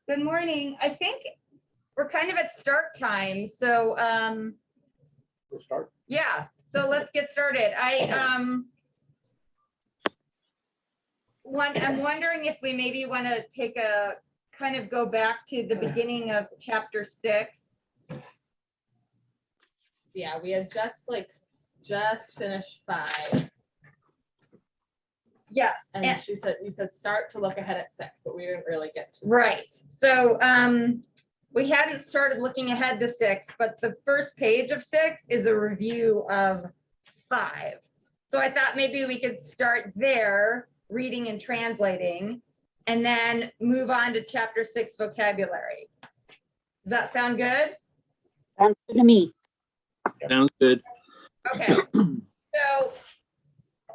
Good morning. I think we're kind of at start time, so We'll start. yeah, so let's get started. I'm wondering if we maybe want to take a kind of go back to the beginning of chapter 6. Yeah, we had just finished 5, Yes, and you said start to look ahead at 6, but we didn't really get to. right. So we hadn't started looking ahead to 6, but the first page of 6 is a review of 5. So I thought maybe we could start there, reading and translating, and then move on to chapter 6 vocabulary. Does that sound good? Sounds good to me. Sounds good. Okay. So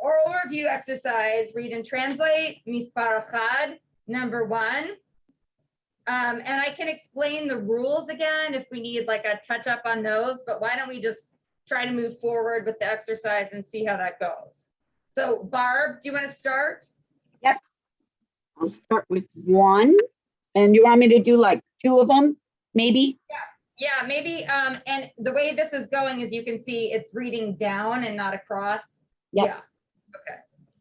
oral review exercise, read and translate, Mispar Chad, number 1. And I can explain the rules again if we need like a touch up on those, but why don't we just try to move forward with the exercise and see how that goes. So Barb, do you want to start? I'll start with 1. And you want me to do like 2 of them, maybe? Yeah, maybe. And the way this is going is you can see it's reading down and not across. Yep. Yeah.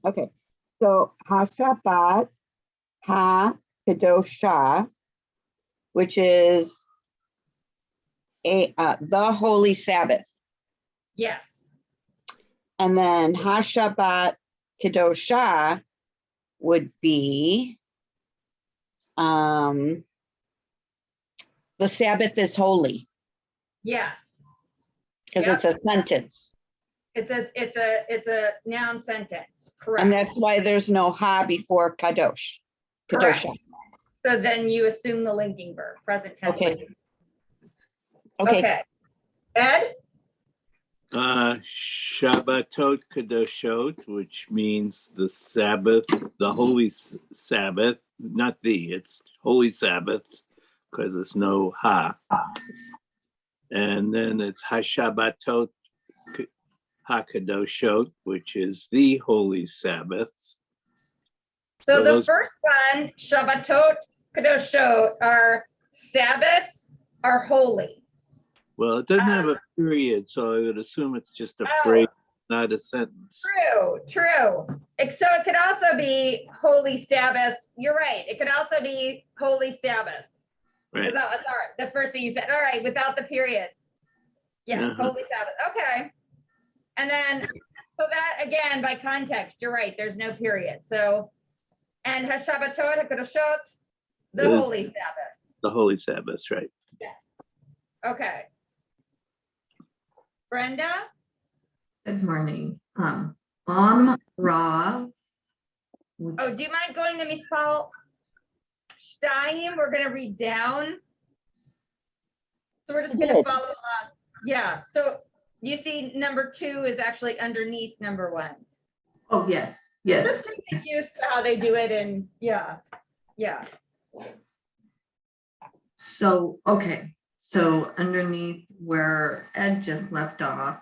Okay. So Hashabat Ha-Kedosha, which is the Holy Sabbath. Yes. And then Hashabat Kedosha would be the Sabbath is holy, Yes. because Yep. it's a sentence. It's a noun sentence. Correct. And that's why there's no ha before kadosh. Correct. Kedosha. So then you assume the linking verb, present tense. Okay. linking. Okay. Ed? Shabbatot Kadoshot, which means the Sabbath, the Holy Sabbath, not it's Holy Sabbaths, because there's no ha. And then it's Hashabbatot HaKadoshot, which is the Holy Sabbaths. So So the those- first one, Shabbatot Kadoshot, are Sabbaths are holy. Well, it doesn't have a period, so I would assume it's just a Oh. phrase, not a sentence. True. So it could also be holy Sabbaths. You're right. It could also be holy Sabbaths. Right. Sorry, the first thing you said. All right, without the period. Yes, Uh-huh. holy Sabbath. Okay. And then, so that again, by context, you're right. There's no period. So, and Hashabbatot HaKadoshot, the Is- holy Sabbath. The Holy Sabbaths, right? Yes. Okay. Brenda? Good morning. Rav. Oh, do you mind going to Mispal Stein? We're gonna read down. So we're just gonna Good. follow along. Yeah, so you see number 2 is actually underneath number 1. Oh, yes, Just yes. to get used to how they do it and yeah. So, okay. So underneath where Ed just left off,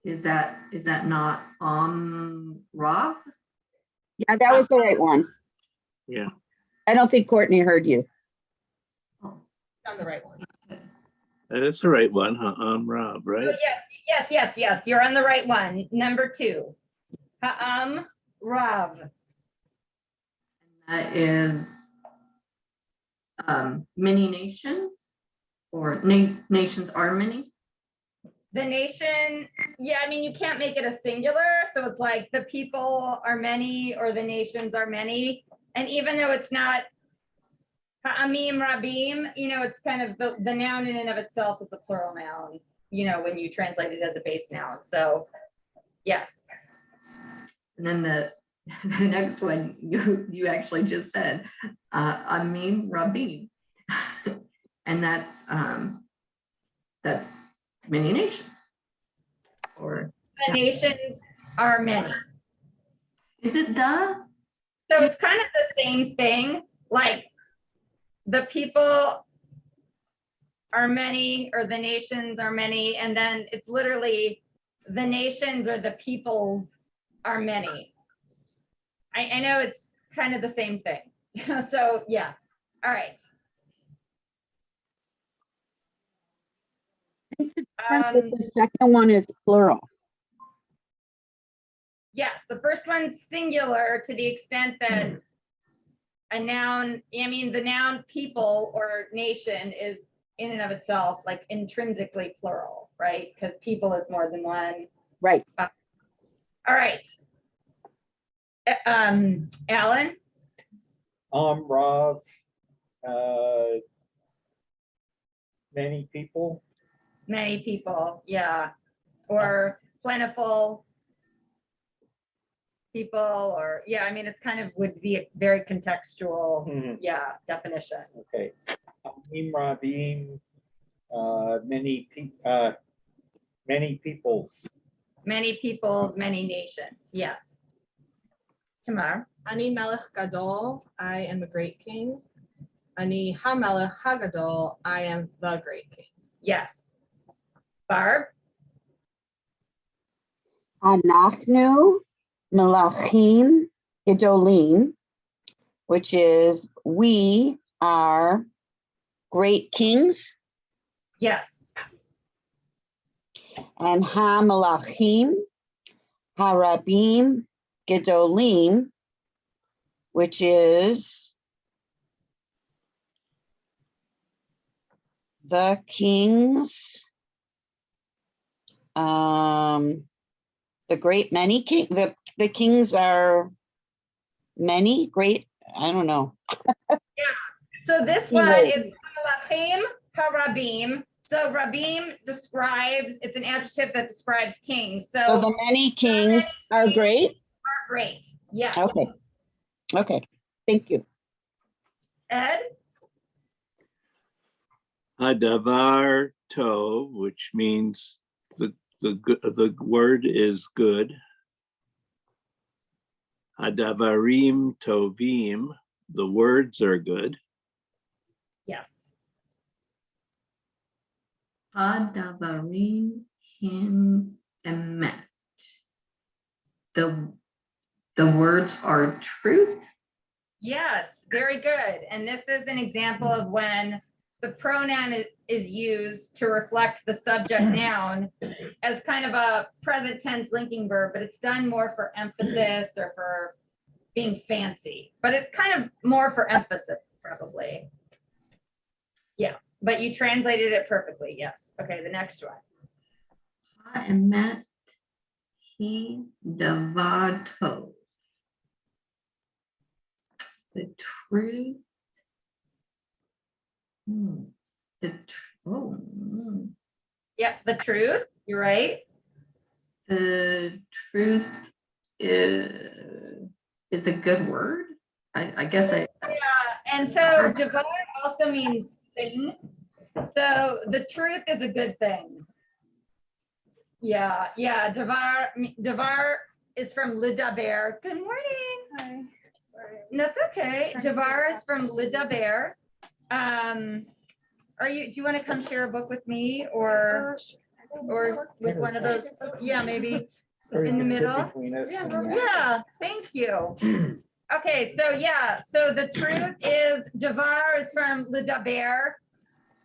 is that not Rav? Yeah, that was the right one. Yeah. I don't think Courtney heard you. Oh, On the right one. That's the right one, Rob, right? Oh, yes, you're on the right one. Number 2. Rav. that is many nations, or nations are many. The nation, yeah, I mean, you can't make it a singular, so it's like the people are many or the nations are many. And even though it's not ha'amim rabim, it's kind of the noun in and of itself is a plural noun, when you translate it as a base noun. So, yes. And then the next one you actually just said, Amim Rabim. And that's many nations. Or The nations are many. is it the? So it's kind of the same thing, like the people are many or the nations are many, and then it's literally the nations or the peoples are many. I know it's kind of the same thing. So yeah. All right. The second one is plural. Yes, the first one's singular to the extent that a noun, I mean, the noun people or nation is in and of itself like intrinsically plural, right? Because people is more than one. Right. All right. Alan, Rav, many people, many people, yeah. Or plentiful people, or, yeah, I mean, it's kind of would be a very contextual, Mhm. yeah, definition. okay. Rabim, many peoples. Many peoples, many nations, yes. Tamar, Ani melech gadol, I am a great king. Ani hamelech hagadol, I am the great king. yes. Barb, Anachnu melachim gedolim, which is we are great kings, yes. and ha-melachim harabim gedolim, which is the kings, the great many king, the kings are many great, I don't know. So this one is Malachim Harabim. So Rabim describes, it's an adjective that describes kings. So So the many kings are great. are great. Yes. Okay. Okay. Thank you. Ed, Hadavar tov, which means the word is good. Hadavarim tovim, the words are good. yes. Hadavarim him emet. The words are truth. Yes, very good. And this is an example of when the pronoun is used to reflect the subject noun as kind of a present tense linking verb, but it's done more for emphasis or for being fancy, but it's kind of more for emphasis probably. Yeah, but you translated it perfectly. Yes. Okay, the next one. Emet he davato. The truth. Yeah, the truth. You're right. The truth is a good word. I guess I. And so devar also means thing. So the truth is a good thing. Yeah, yeah. Devar is from lidaber. Good morning. Hi. Sorry. That's okay. Devar is from lidaber. Do you want to come share a book with me or with one of those? Yeah, maybe in the middle. Yeah, thank you. Okay, so yeah, so the truth is devar is from lidaber,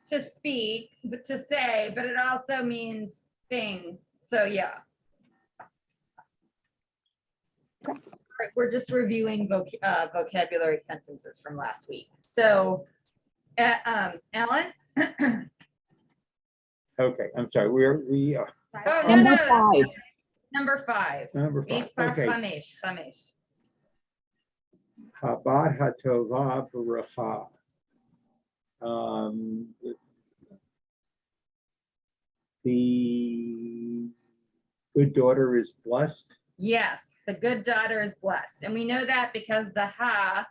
to speak, but to say, but it also means thing. So yeah. All right, we're just reviewing vocabulary sentences from last week. So, Alan? Okay, I'm sorry, we are, Oh, no, Number no. 5. Number 5. number 5, Mispar okay. chamesh. Chabad HaTova B'Racha. The good daughter is blessed. Yes, the good daughter is blessed. And we know that because the ha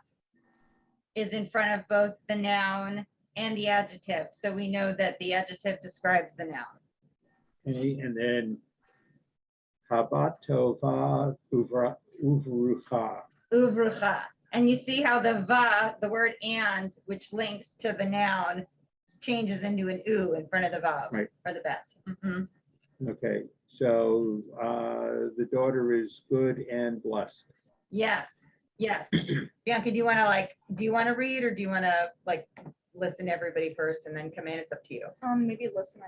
is in front of both the noun and the adjective. So we know that the adjective describes the noun. Okay, and then Chabad Tova Uvrucha. Uvrucha. And you see how the va, the word and, which links to the noun, changes into an u in front of the vav, Right. or the bet. Mhm. Okay, so the daughter is good and blessed. Yes. Yes. Bianca, do you want to read or do you want to listen to everybody first and then come in? It's up to you. Maybe listen.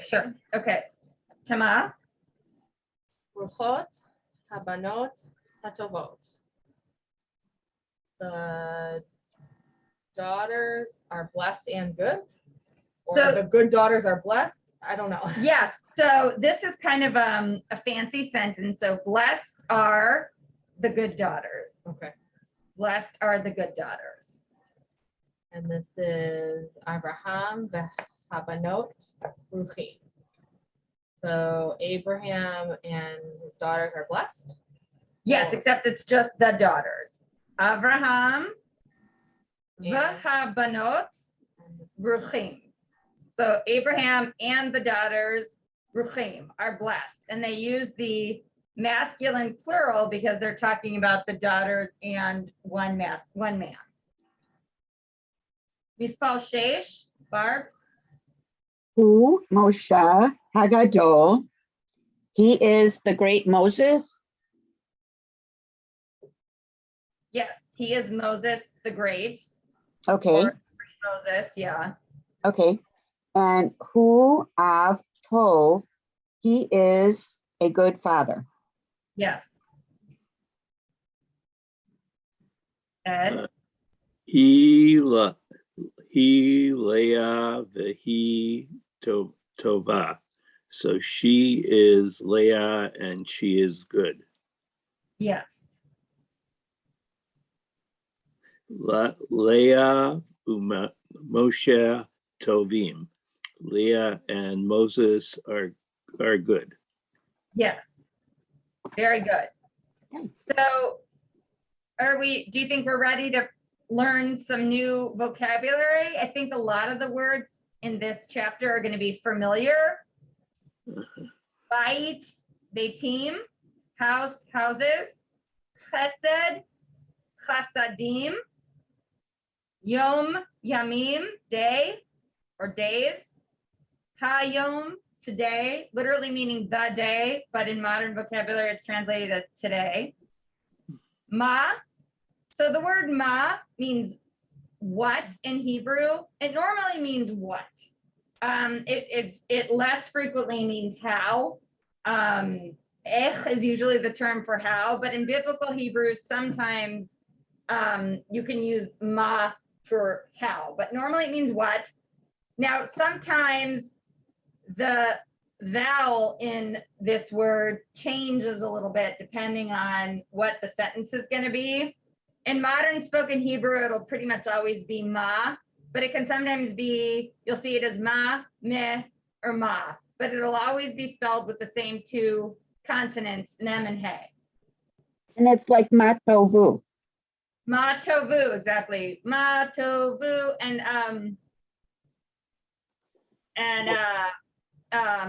Sure. Okay. Tama. Ruchot habanot hatovot. The daughters are blessed and good. Or So- the good daughters are blessed. I don't know. Yes. So this is kind of a fancy sentence. So blessed are the good daughters. Okay. Blessed are the good daughters. And this is Abraham habanot ruchim. So Abraham and his daughters are blessed. Yes, except it's just the daughters. Avraham And- v'habanot ruchim. So Abraham and the daughters ruchim are blessed, and they use the masculine plural because they're talking about the daughters and one man. Mispal Sheish, Barb. Hu Moshe Hagadol. He is the great Moses. Yes, he is Moses the Great. Okay, Or Moses, yeah. okay. And Hu Av Tov. He is a good father. Yes. Ed, He Leah Vehi Tova. So she is Leah and she is good. yes. Leah Moshe Tovim. Leah and Moses are good. Yes. Very good. So do you think we're ready to learn some new vocabulary? I think a lot of the words in this chapter are going to be familiar. Bait, beitim, house, houses. Chesed, chasadim. Yom, yamim, day or days. Hayom, today, literally meaning the day, but in modern vocabulary, it's translated as today. Ma, so the word ma means what in Hebrew. It normally means what. It less frequently means how. Ech is usually the term for how, but in biblical Hebrew, sometimes you can use ma for how, but normally it means what. Now, sometimes the vowel in this word changes a little bit depending on what the sentence is going to be. In modern spoken Hebrew, it'll pretty much always be ma, but it can sometimes be, you'll see it as ma, meh, or ma, but it'll always be spelled with the same two consonants, nem and he. And it's like Matovu. Ma tovu, exactly. Ma tovu,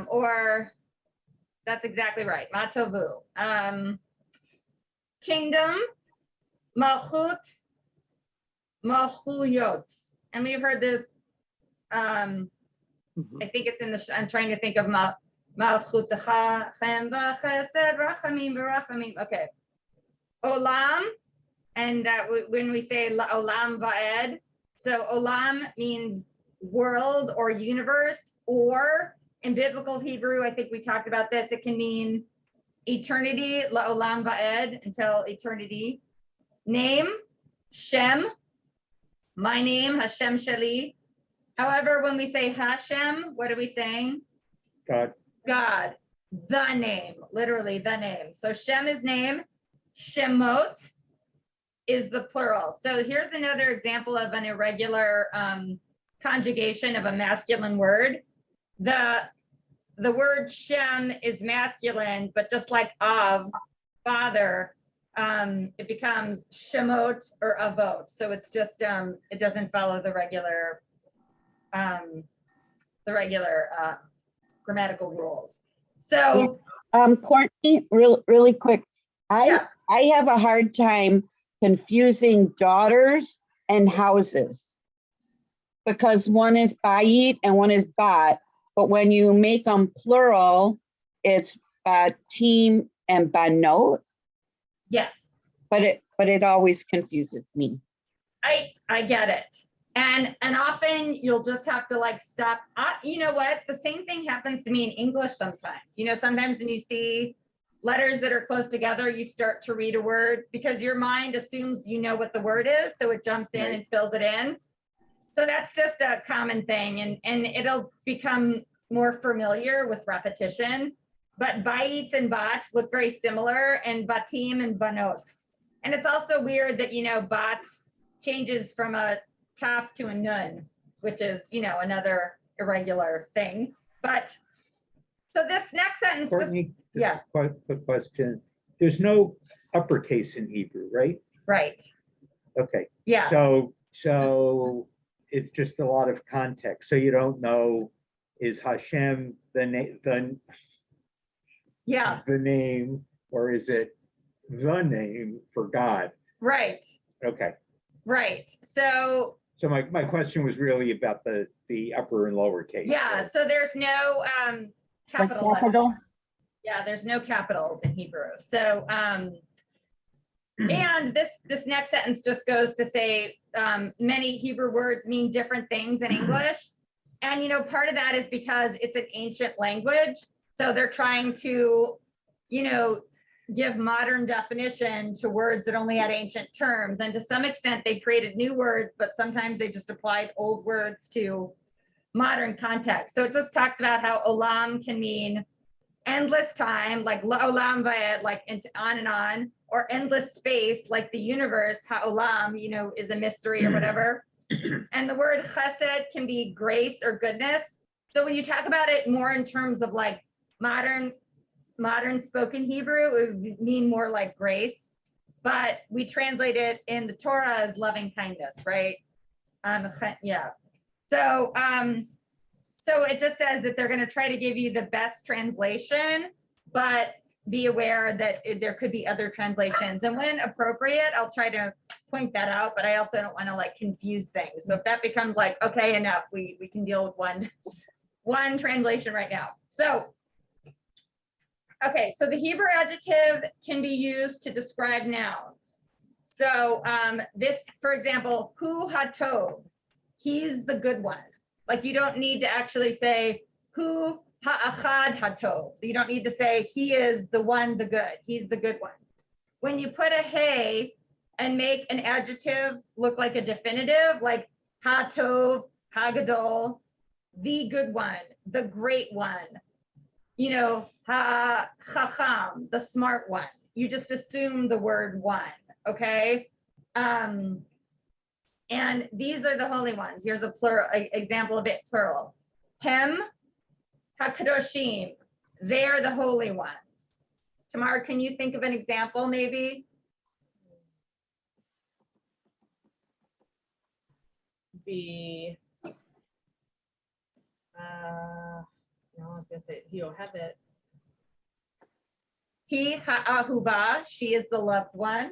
or that's exactly right. Ma tovu. Kingdom, malchut, malchuyot. And we've heard this. I think it's in the. I'm trying to think of malchut chem v'chesed rachamim v'rachamim. Okay. Olam. And when we say olam va'ed, so olam means world or universe, or in biblical Hebrew, I think we talked about this, it can mean eternity, la'olam va'ed, until eternity. Name, Shem, my name, Hashem Shali. However, when we say Hashem, what are we saying? God. God, the name, literally the name. So Shem is name, Shemot is the plural. So here's another example of an irregular conjugation of a masculine word. The word Shem is masculine, but just like Av, father, it becomes Shemot or Avot. So it's just, it doesn't follow the regular grammatical rules. So Courtney, really quick. Yeah. I have a hard time confusing daughters and houses because one is bayit and one is bat, but when you make them plural, it's batim and banot. yes, But but it always confuses me. I get it. And often you'll just have to like stop. You know what? The same thing happens to me in English sometimes. You know, sometimes when you see letters that are close together, you start to read a word because your mind assumes you know what the word is. So it jumps in and fills it in. So that's just a common thing. And it'll become more familiar with repetition. But bait and bat look very similar, and batim and banot. And it's also weird that, you know, bat changes from a taf to a nun, which is, you know, another irregular thing. But so this next sentence, just, Courtney, yeah. Quick question. There's no uppercase in Hebrew, right? right. Okay, Yeah. so it's just a lot of context. So you don't know, is Hashem the Yeah. name, or is it the name for God? Right. Okay, Right. So so my question was really about the upper and lower case. yeah. right? So there's no The capital letters. capital, Yeah, there's no capitals in Hebrew. So and this next sentence just goes to say many Hebrew words mean different things in English. And, you know, part of that is because it's an ancient language. So they're trying to, you know, give modern definition to words that only had ancient terms. And to some extent, they created new words, but sometimes they just applied old words to modern context. So it just talks about how olam can mean endless time, like olam vaed, like on and on, or endless space, like the universe, ha'olam, you know, is a mystery or whatever. And the word chesed can be grace or goodness. So when you talk about it more in terms of like modern spoken Hebrew, it would mean more like grace, but we translate it in the Torah as loving kindness, right? Yeah. So so it just says that they're going to try to give you the best translation, but be aware that there could be other translations. And when appropriate, I'll try to point that out, but I also don't want to like confuse things. So if that becomes like, okay, enough, we can deal with one translation right now. So, okay, so the Hebrew adjective can be used to describe nouns. So this, for example, hu hatov, he's the good one. Like you don't need to actually say hu ha'achad hatov. You don't need to say he is the one, the good. He's the good one. When you put a hey and make an adjective look like a definitive, like hatov, hagadol, the good one, the great one, you know, ha chacham, the smart one. You just assume the word one, okay? And these are the holy ones. Here's a plural example of it, plural. Hem hakadoshim, they're the holy ones. Tamara, can you think of an example maybe? Be no, I was gonna say he'll have it. He ha'ahuba, she is the loved one.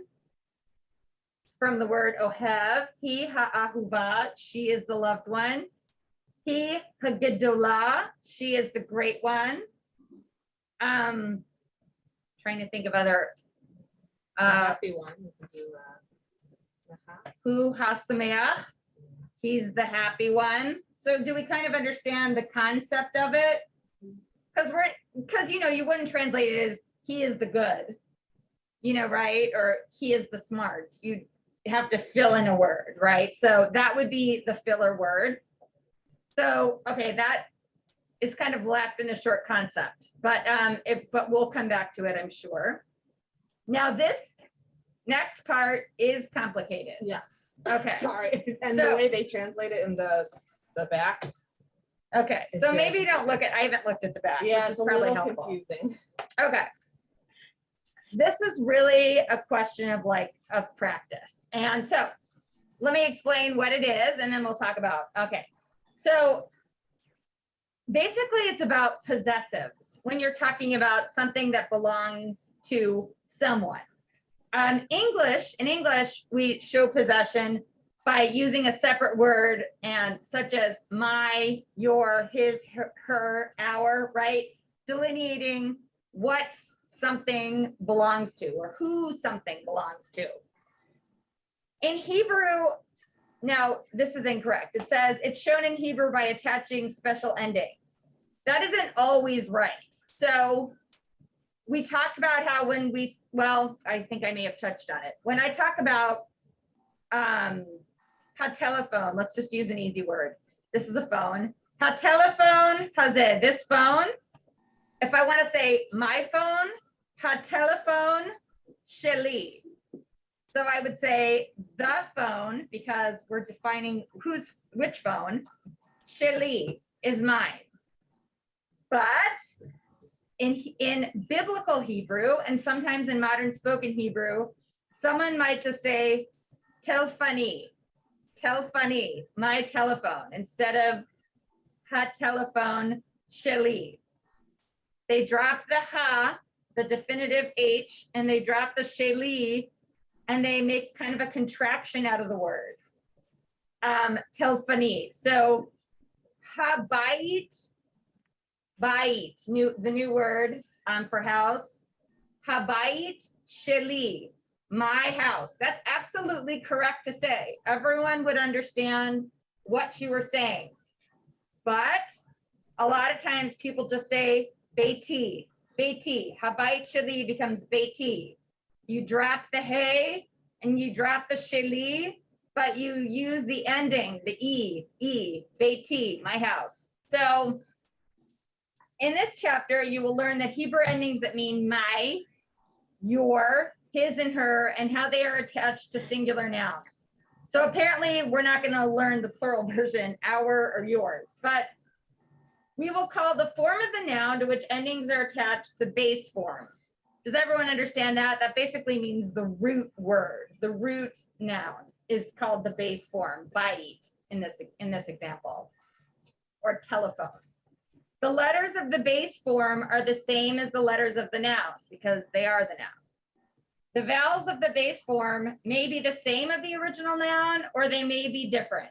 From the word ohev, he ha'ahuba, she is the loved one. He hagedolah, she is the great one. Trying to think of other. The happy one. You can do Hu hasameach, he's the happy one. So do we kind of understand the concept of it? Because you know, you wouldn't translate it as he is the good, you know, right? Or he is the smart. You have to fill in a word, right? So that would be the filler word. So, okay, that is kind of left in a short concept, but we'll come back to it, I'm sure. Now this next part is complicated. yes. Okay. Sorry. And So- the way they translate it in the back. Okay, It's so very maybe don't confusing. look at, I haven't looked at the back, Yeah, which it's is a probably little helpful. confusing. Okay. This is really a question of like, of practice. And so let me explain what it is and then we'll talk about, okay. So basically it's about possessives when you're talking about something that belongs to someone. In English, we show possession by using a separate word and such as my, your, his, her, our, right? Delineating what something belongs to or who something belongs to. In Hebrew, now this is incorrect. It says it's shown in Hebrew by attaching special endings. That isn't always right. So we talked about how when we, well, I think I may have touched on it. When I talk about telephone, let's just use an easy word. This is a phone. Telephone, this phone. If I want to say my phone, telephone sheli. So I would say the phone, because we're defining which phone. Sheli is mine. But in biblical Hebrew, and sometimes in modern spoken Hebrew, someone might just say telfani, my telephone, instead of telephone sheli. They drop the ha, the definitive H, and they drop the sheli, and they make kind of a contraction out of the word. Telfani. So habayit, the new word for house. Habayit sheli, my house. That's absolutely correct to say. Everyone would understand what you were saying. But a lot of times people just say beiti, habayit sheli becomes beiti. You drop the hey and you drop the sheli, but you use the ending, the e, beiti, my house. So in this chapter, you will learn the Hebrew endings that mean my, your, his and her, and how they are attached to singular nouns. So apparently we're not going to learn the plural version, our or yours, but we will call the form of the noun to which endings are attached the base form. Does everyone understand that? That basically means the root word, the root noun is called the base form, bait in this example, or telephone. The letters of the base form are the same as the letters of the noun because they are the noun. The vowels of the base form may be the same of the original noun or they may be different.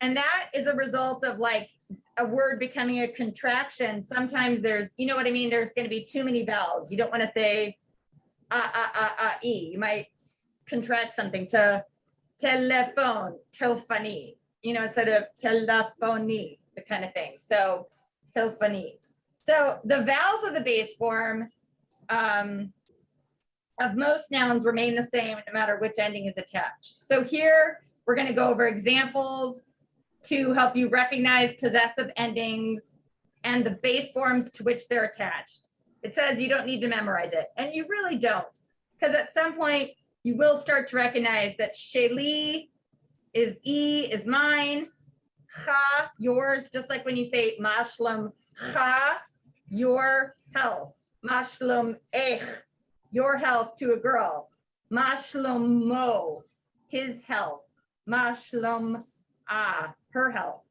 And that is a result of like a word becoming a contraction. Sometimes there's, you know what I mean? There's going to be too many vowels. You don't want to say e. You might contract something to telephone, telfani, instead of telephony, the kind of thing. So telfani. So the vowels of the base form of most nouns remain the same no matter which ending is attached. So here we're going to go over examples to help you recognize possessive endings and the base forms to which they're attached. It says you don't need to memorize it, and you really don't, because at some point you will start to recognize that sheli is e, is mine, cha, yours, just like when you say mashlum cha, your health, mashlum ech, your health to a girl, mashlum mo, his health, mashlum her health.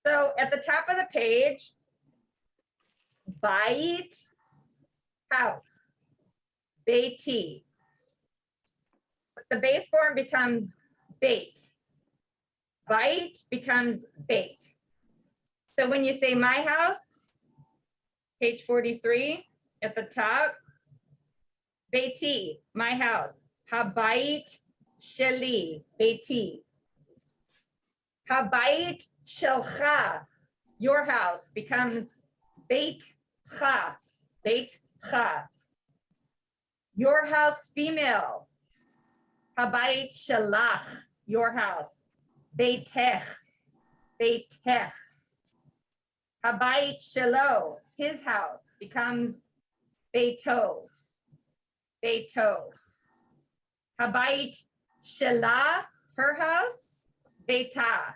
So at the top of the page, bait, house, beiti. The base form becomes bait. Bait becomes bait. So when you say my house, page 43 at the top, beiti, my house. Habayit sheli, beiti. Habayit shelcha, your house, becomes beit cha, beit cha. Your house female, habayit shelach, your house, beitech, beitech. Habayit shelo, his house, becomes beito, beito. Habayit shela, her house, beita.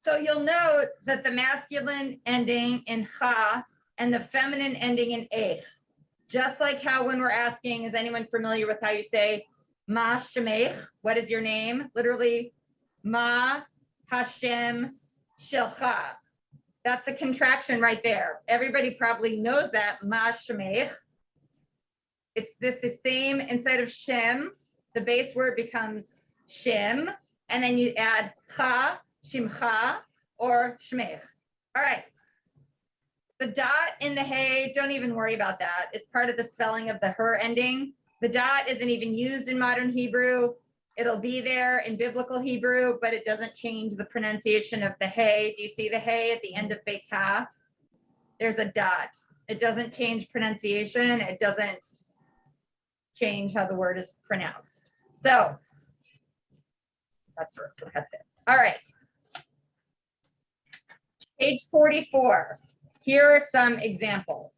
So you'll note that the masculine ending in cha and the feminine ending in ech, just like how when we're asking, is anyone familiar with how you say ma shemech, what is your name? Literally, ma Hashem shelcha. That's a contraction right there. Everybody probably knows that, ma shemech. It's the same, instead of shem, the base word becomes shem, and then you add cha, shimcha, or shmech. All right. The dot in the hey, don't even worry about that. It's part of the spelling of the her ending. The dot isn't even used in modern Hebrew. It'll be there in biblical Hebrew, but it doesn't change the pronunciation of the hey. Do you see the hey at the end of Betah? There's a dot. It doesn't change pronunciation. It doesn't change how the word is pronounced. So that's where we'll cut this. All right. Page 44. Here are some examples.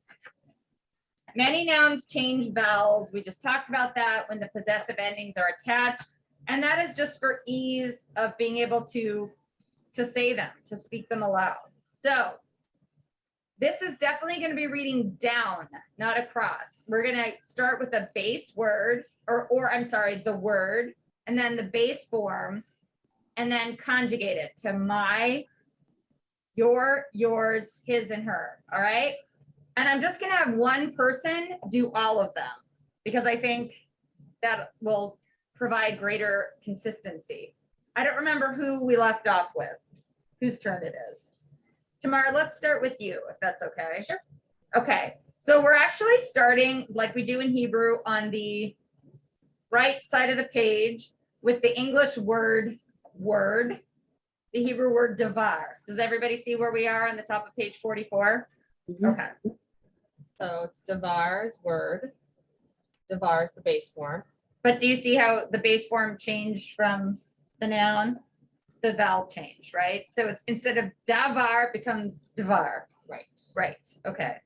Many nouns change vowels. We just talked about that when the possessive endings are attached. And that is just for ease of being able to say them, to speak them aloud. So this is definitely going to be reading down, not across. We're going to start with a base word, or I'm sorry, the word, and then the base form, and then conjugate it to my, your, yours, his, and her. All right. And I'm just going to have one person do all of them because I think that will provide greater consistency. I don't remember who we left off with, whose turn it is. Tamara, let's start with you, if that's okay. Sure. Okay, so we're actually starting like we do in Hebrew on the right side of the page with the English word, the Hebrew word davar. Does everybody see where we are on the top of page 44? Mhm. Okay, So it's davar is word. Davar is the base form. but do you see how the base form changed from the noun? The vowel changed, right? So it's instead of davar, it becomes davar. Right. Right, okay.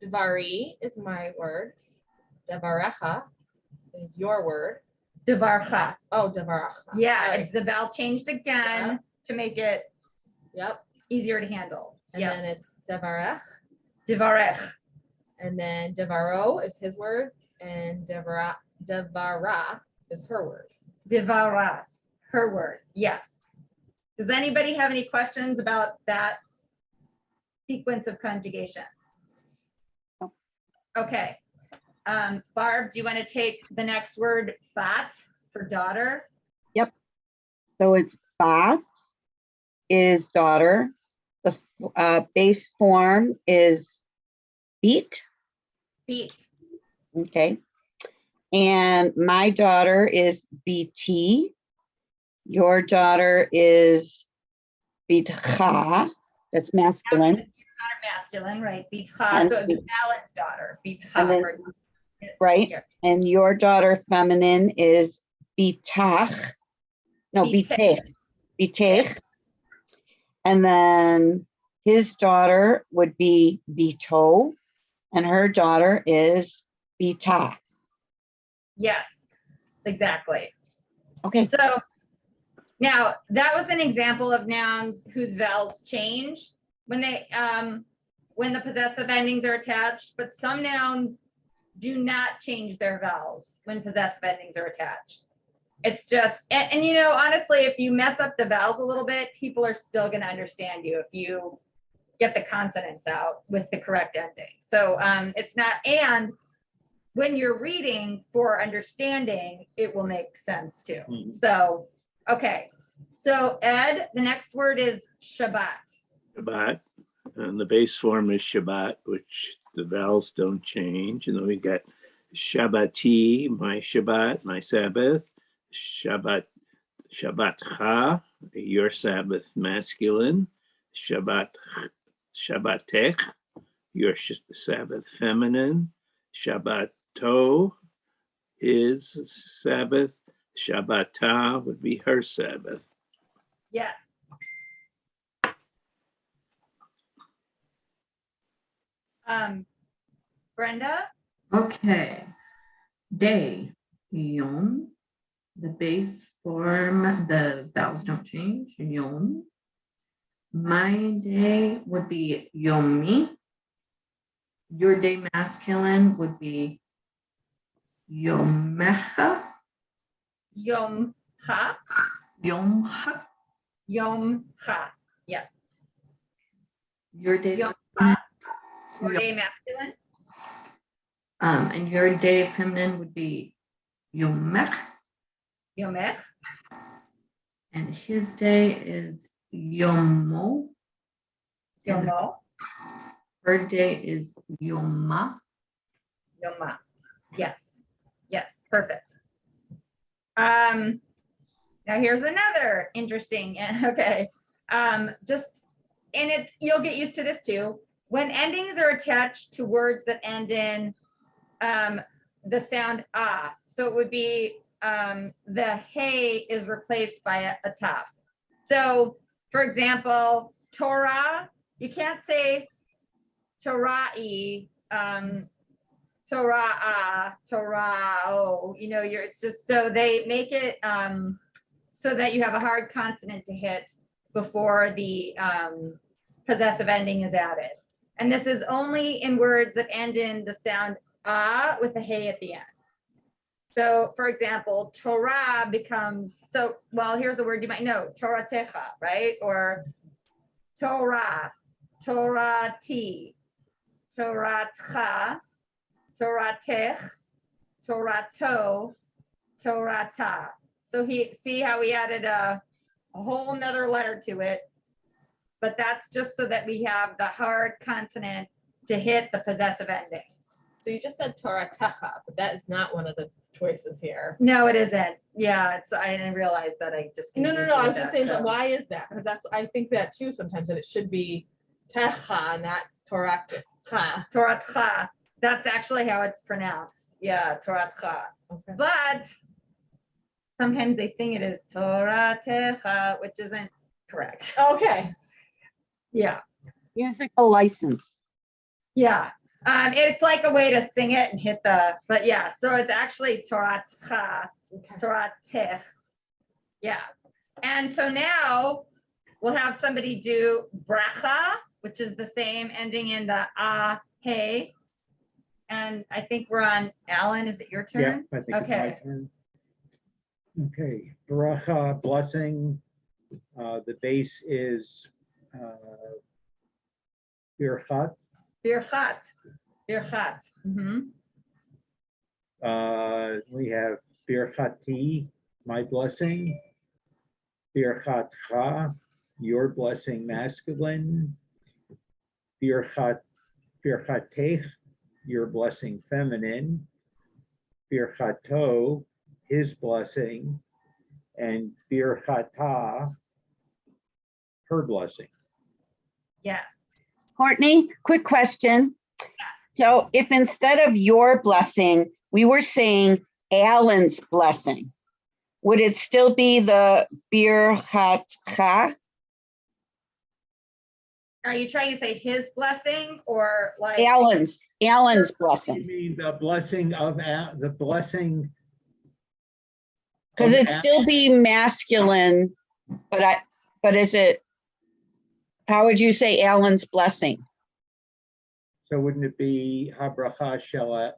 Davari is my word. Davarecha is your word. Davarcha. Oh, davaracha. Yeah, Sorry. it's the vowel changed again to make it Yep. easier to handle. And Yeah, then it's davarech. divarech. And then davaro is his word. And davara is her word. Divara, her word, yes. Does anybody have any questions about that sequence of conjugations? No. Okay. Barb, do you want to take the next word, bat, for daughter? So it's bat is daughter. The base form is beat. Beat. Okay. And my daughter is BT. Your daughter is Bitcha. That's masculine. Daughter masculine, right? Bitcha, And- so it'd be Alan's daughter. And Bitcha. then- for- Right. Here. And your daughter feminine is Bitach. No, Bitech. Bitech. And then his daughter would be Bito. And her daughter is Bita. Yes, exactly. Okay. So now that was an example of nouns whose vowels change when when the possessive endings are attached, but some nouns do not change their vowels when possessive endings are attached. It's just, and you know, honestly, if you mess up the vowels a little bit, people are still going to understand you if you get the consonants out with the correct ending. So it's not, and when you're reading for understanding, it will make sense too. Mhm. So, okay. So Ed, the next word is Shabbat. Shabbat, and the base form is Shabbat, which the vowels don't change. And then we got Shabbati, my Shabbat, my Sabbath, Shabbat, Shabbatcha, your Sabbath masculine, Shabbatech, your Sabbath feminine, Shabbato, his Sabbath, Shabbata would be her Sabbath. Yes. Brenda, Okay. Day, yom. The base form, the vowels don't change, yom. My day would be yomi. Your day masculine would be yomecha. Yom Ha, Yomcha. Yom Ha. Your day, Yom Ha, your day masculine. and your day feminine would be yomech. Yomech, And his day is yomo. And Yomo, her day is yoma. Yoma. Yes. Yes, perfect. Now here's another interesting, okay. You'll get used to this too. When endings are attached to words that end in the sound ah, so it would be the hey is replaced by a taf. So for example, Torah, you can't say Torah-y, Torah, Torah, oh, it's just, so they make it so that you have a hard consonant to hit before the possessive ending is added. And this is only in words that end in the sound ah with a hey at the end. So for example, Torah becomes, here's a word you might know, Toratecha, right? Or Torah, Torati, Toratcha, Toratech, Torato, Torata. So see how we added a whole nother letter to it, but that's just so that we have the hard consonant to hit the possessive ending. So you just said Torah Techa, but that is not one of the choices here. No, it isn't. Yeah, I didn't realize that. I just No, confused I you was with just that, saying, so. but why is that? Because I think that too sometimes, that it should be Techa, not Torah Techa. Toratcha. That's actually how it's pronounced. Yeah, Toratcha. Okay. But sometimes they sing it as Toratecha, which isn't correct. Okay. Yeah. Musical license. Yeah. It's like a way to sing it and hit but yeah, so it's actually Toratcha, Okay. Toratech. Yeah. And so now we'll have somebody do bracha, which is the same ending in the ah, hey. And I think we're on Alan. Is it your Yeah, turn? I think it's my Okay. turn. Okay, bracha, blessing. The base is birchat. Birchat. Birchat. Mhm. We have birchati, my blessing. Birchatcha, your blessing masculine. Birchatech, your blessing feminine. Birchato, his blessing. And birchata, her blessing. Yes. Courtney, quick question. So if instead of your blessing, we were saying Alan's blessing, would it still be the birchatcha? Are you trying to say his blessing or like? Alan's You blessing, mean the blessing of, the blessing? because of it'd still be masculine, but is it, how would you say Alan's blessing? So wouldn't it be habracha shel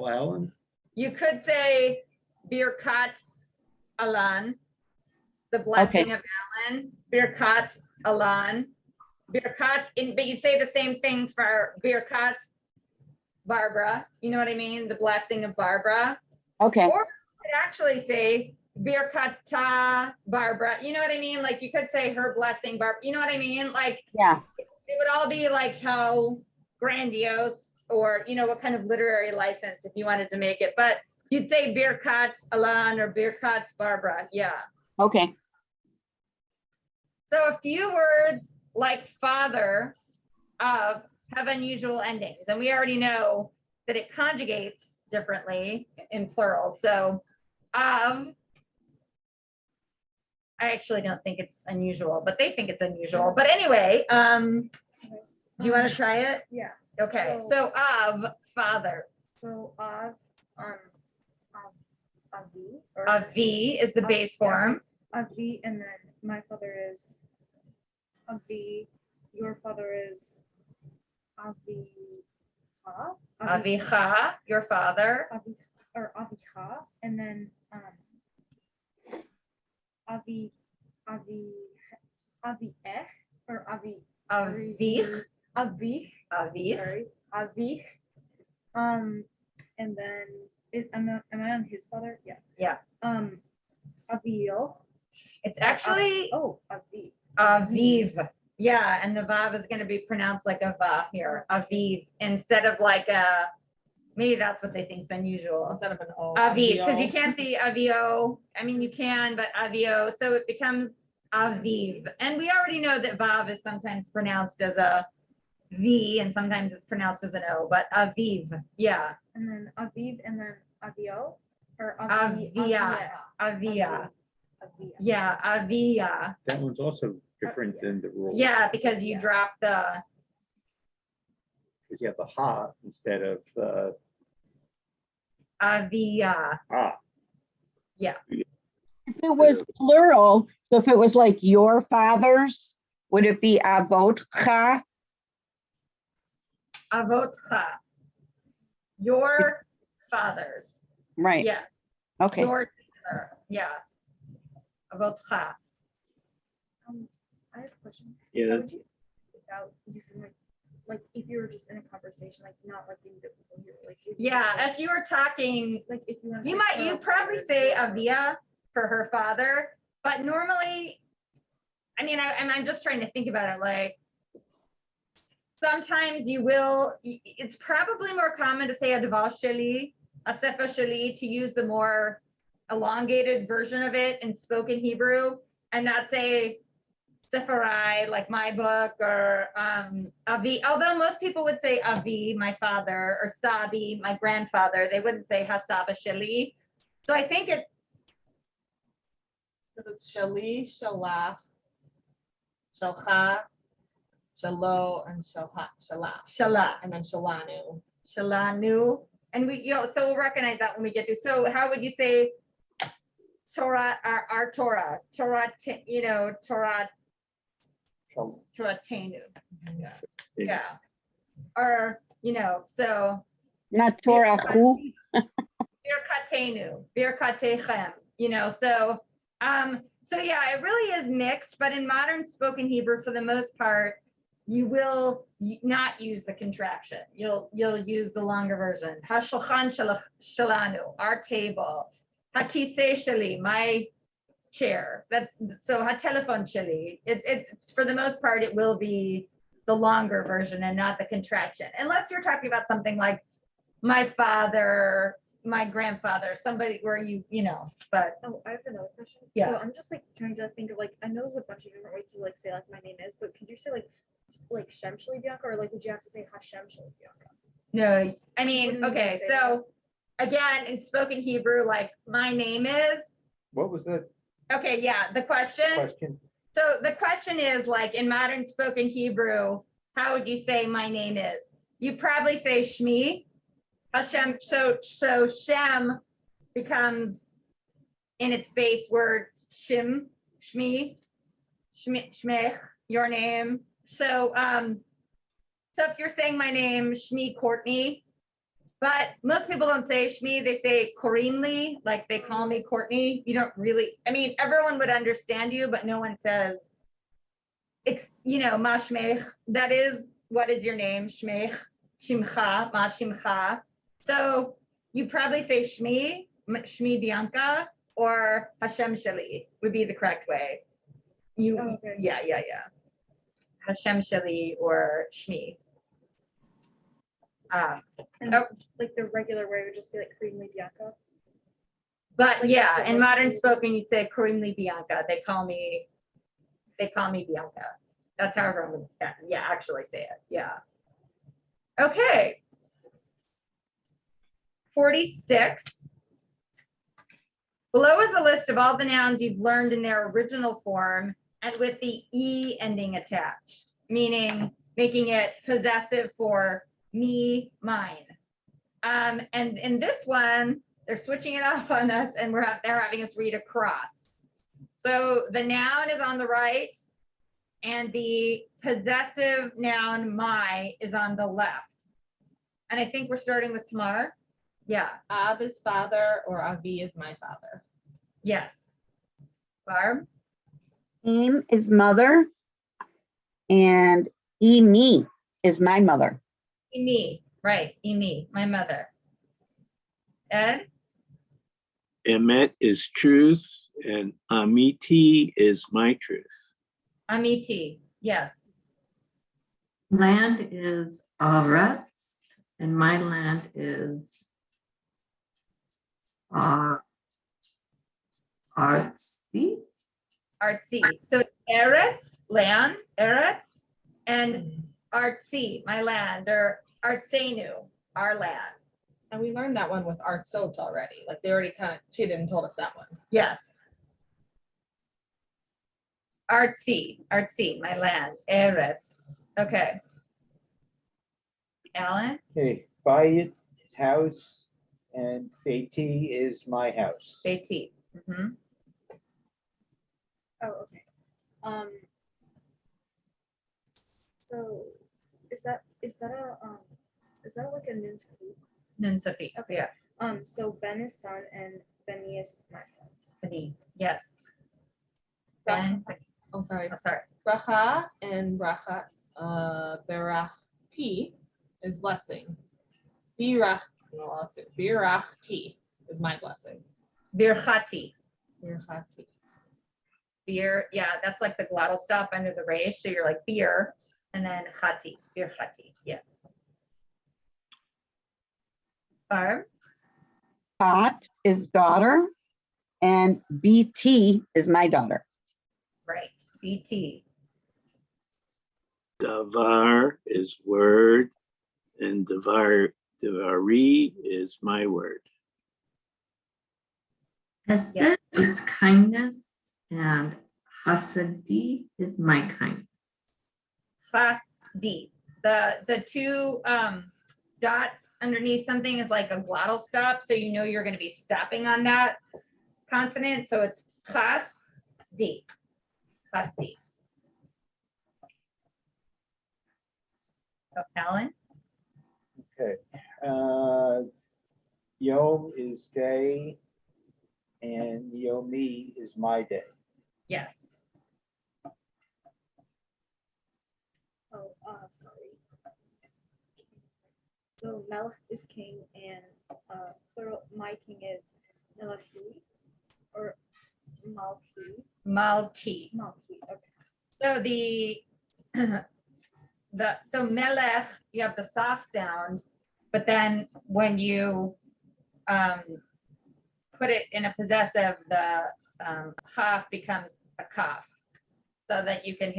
Alan? You could say Birkat Alan, the blessing of Alan. Birkat Alan. Birkat, but you'd say the same thing for Birkat Barbara. You know what I mean? The blessing of Barbara. Okay, Or you could actually say Birkata Barbara. You know what I mean? Like you could say her blessing Barbara. You know what I mean? Like yeah, it would all be like how grandiose or what kind of literary license if you wanted to make it. But you'd say Birkat Alan or Birkat Barbara. Yeah. okay. So a few words like father of have unusual endings. And we already know that it conjugates differently in plural. So of, I actually don't think it's unusual, but they think it's unusual. But anyway, do you want to try it? Yeah. Okay, so of father. So Avi or Avi is the base form. Avi, and then my father is Avi. Your father is Avicha. Avicha, your father. Avi or Avicha, and then Avi or Avi Avich. Avich. Avich. Sorry, Avich. And then am I on his father? Yeah. Yeah. Avio. It's actually Aviv. Aviv. Yeah, and the vav is going to be pronounced like a va here, Aviv, instead of like a Maybe that's what they think is unusual. Instead of an O. Aviv, because you Avio. can't see avio. I mean, you can, but avio, so it becomes aviv. And we already know that vav is sometimes pronounced as a V and sometimes it's pronounced as an O, but aviv, yeah, And then Aviv and then Avio or avia, avia, Avia. yeah, avia. That one's also different than the rule. Yeah, because you Yeah. drop the, Because you have the ha instead of avia, ah. If it was plural, so if it was like your fathers, would it be avotcha? avotcha. Your fathers, Right, yeah, okay. your, yeah. Avotcha. I have a question. How Yeah, would you without using like if you were just in a conversation, like not like being the people here, like if you Yeah, just, like, if you were talking, like if you want you might, you probably say avia for her father, but normally, I mean, I'm just trying to think about it, like, sometimes you will, it's probably more common to say adaval sheli, a sefer sheli, to use the more elongated version of it in spoken Hebrew and not say sefarai, like my book, or avi, although most people would say avi, my father, or sabi, my grandfather, they wouldn't say hasaba sheli. So I think it, Because it's shali, shalach, shalcha, shalo, and shalach, shala, and then shalanu. shalanu. And we, so we'll recognize that when we get to, so how would you say Torah, our Torah, Torah, Torah, Torah tenu, yeah. Or, so Not Torah who? Birkatenu, Birkatechem, so yeah, it really is mixed, but in modern spoken Hebrew, for the most part, you will not use the contraction. You'll use the longer version. Hashulchan shalanu, our table. Hakisei shali, my chair. That's so hatelephone shali. It's for the most part, it will be the longer version and not the contraction, unless you're talking about something like my father, my grandfather, somebody where but Oh, I have another question. Yeah. So I'm just like trying to think of like I know there's a bunch of different ways to like say like my name is, but could you say like Shem Shali Bianca, or like would you have to say Hashem Shali Bianca? no, I mean, Wouldn't you okay, say so again, in spoken Hebrew, like my name is, What was the okay, yeah, the question. question? So the question is, like, in modern spoken Hebrew, how would you say my name is? You probably say Shmi, Hashem. So Shem becomes in its base word Shim, Shmi, Shmech, your name. So if you're saying my name, Shmi Courtenay, but most people don't say Shmi, they say Corinne, like they call me Courtney. You don't really, I mean, everyone would understand you, but no one says, Ma Shmech, that is, what is your name? Shmech, Shimcha, Ma Shimcha. So you probably say Shmi Bianca, or Hashem Shali would be the correct way. Oh, okay. Yeah. Hashem Shali or Shmi. And Oh. like the regular way would just be like Kareem Lee Bianca. But Like, yeah, that's what in most modern people- spoken, you'd say Corinne Bianca. They call me Bianca. That's how everyone would, actually say it. Yeah. Okay. 46. Below is a list of all the nouns you've learned in their original form and with the E ending attached, meaning making it possessive for me, mine. And in this one, they're switching it off on us and they're having us read across. So the noun is on the right and the possessive noun my is on the left. And I think we're starting with Tamar. Yeah, Ab is father, or Avi is my father. yes. Barb, Im is mother and Emi is my mother. me, right, me, my mother. Ed, Emet is truth and Amiti is my truth. Amiti, yes. Land is Aretz and my land is artsy. Artsy. So it's Eretz, land, Eretz, and artsy, my land, or artsenu, our land. And we learned that one with Art Sot already. Like they already kind of cheated and told us that one. Yes. Artsy, artsy, my land, Eretz. Okay. Alan? Okay, Bayit is house and Beiti is my house. Beiti. Mhm. Oh, okay. So is that like a nun scoop? Nun Safi. Okay. Yeah. So Ben is son and Benny is my son. Bani. Yes. Ben. Oh, sorry. Oh, sorry. Bracha and bracha, berachti is blessing. Birachti is my blessing. Birchati. Birchati. Beer. Yeah, that's like the glottal stop under the resh. So you're like beer and then chati. Birchati. Yeah. Barb. Bat is daughter and BT is my daughter. Right. BT. Davar is word, and davari is my word. Hesed Yeah. is kindness, and hasadi is my kindness. Chasdi. The two dots underneath something is like a glottal stop, so you know you're going to be stopping on that consonant. So it's chasdi. Chasdi. Oh, Alan? Okay. Yom is day and Yomi is my day. Yes. Oh, sorry. So Melech is king and plural, my king is Melachi or Malki. Malki. Malki. Okay. So so melech, you have the soft sound, but then when you put it in a possessive, the chaf becomes a kaf, so that you can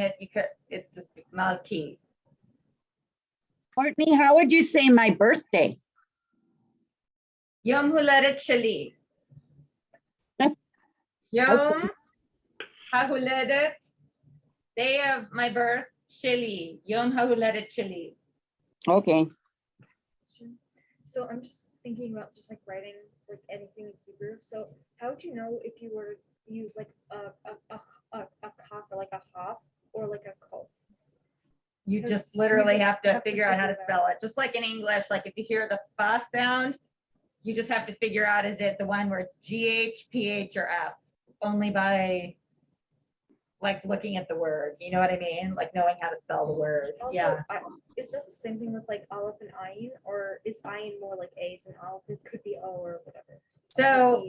it's just malki. Courtney, how would you say my birthday? Yom huledet sheli. Yom hahuledet, day of my birth, sheli. Yom hahuledet sheli. Okay. So I'm just thinking about just like writing like anything in Hebrew. So how would you know if you were to use like a kaf or like a haf or like a kof? You Because just literally you just have to have to figure out how to figure that spell it. Just like in English, like if you hear the fa sound, you just have to figure out, is it the one where it's GH, PH, or F? Only by like looking at the word, you know what I mean? Like knowing how to spell the word. Also, Yeah. is that the same thing with like aleph and ayin, or is ayin more like A's and aleph? It could be O or whatever. So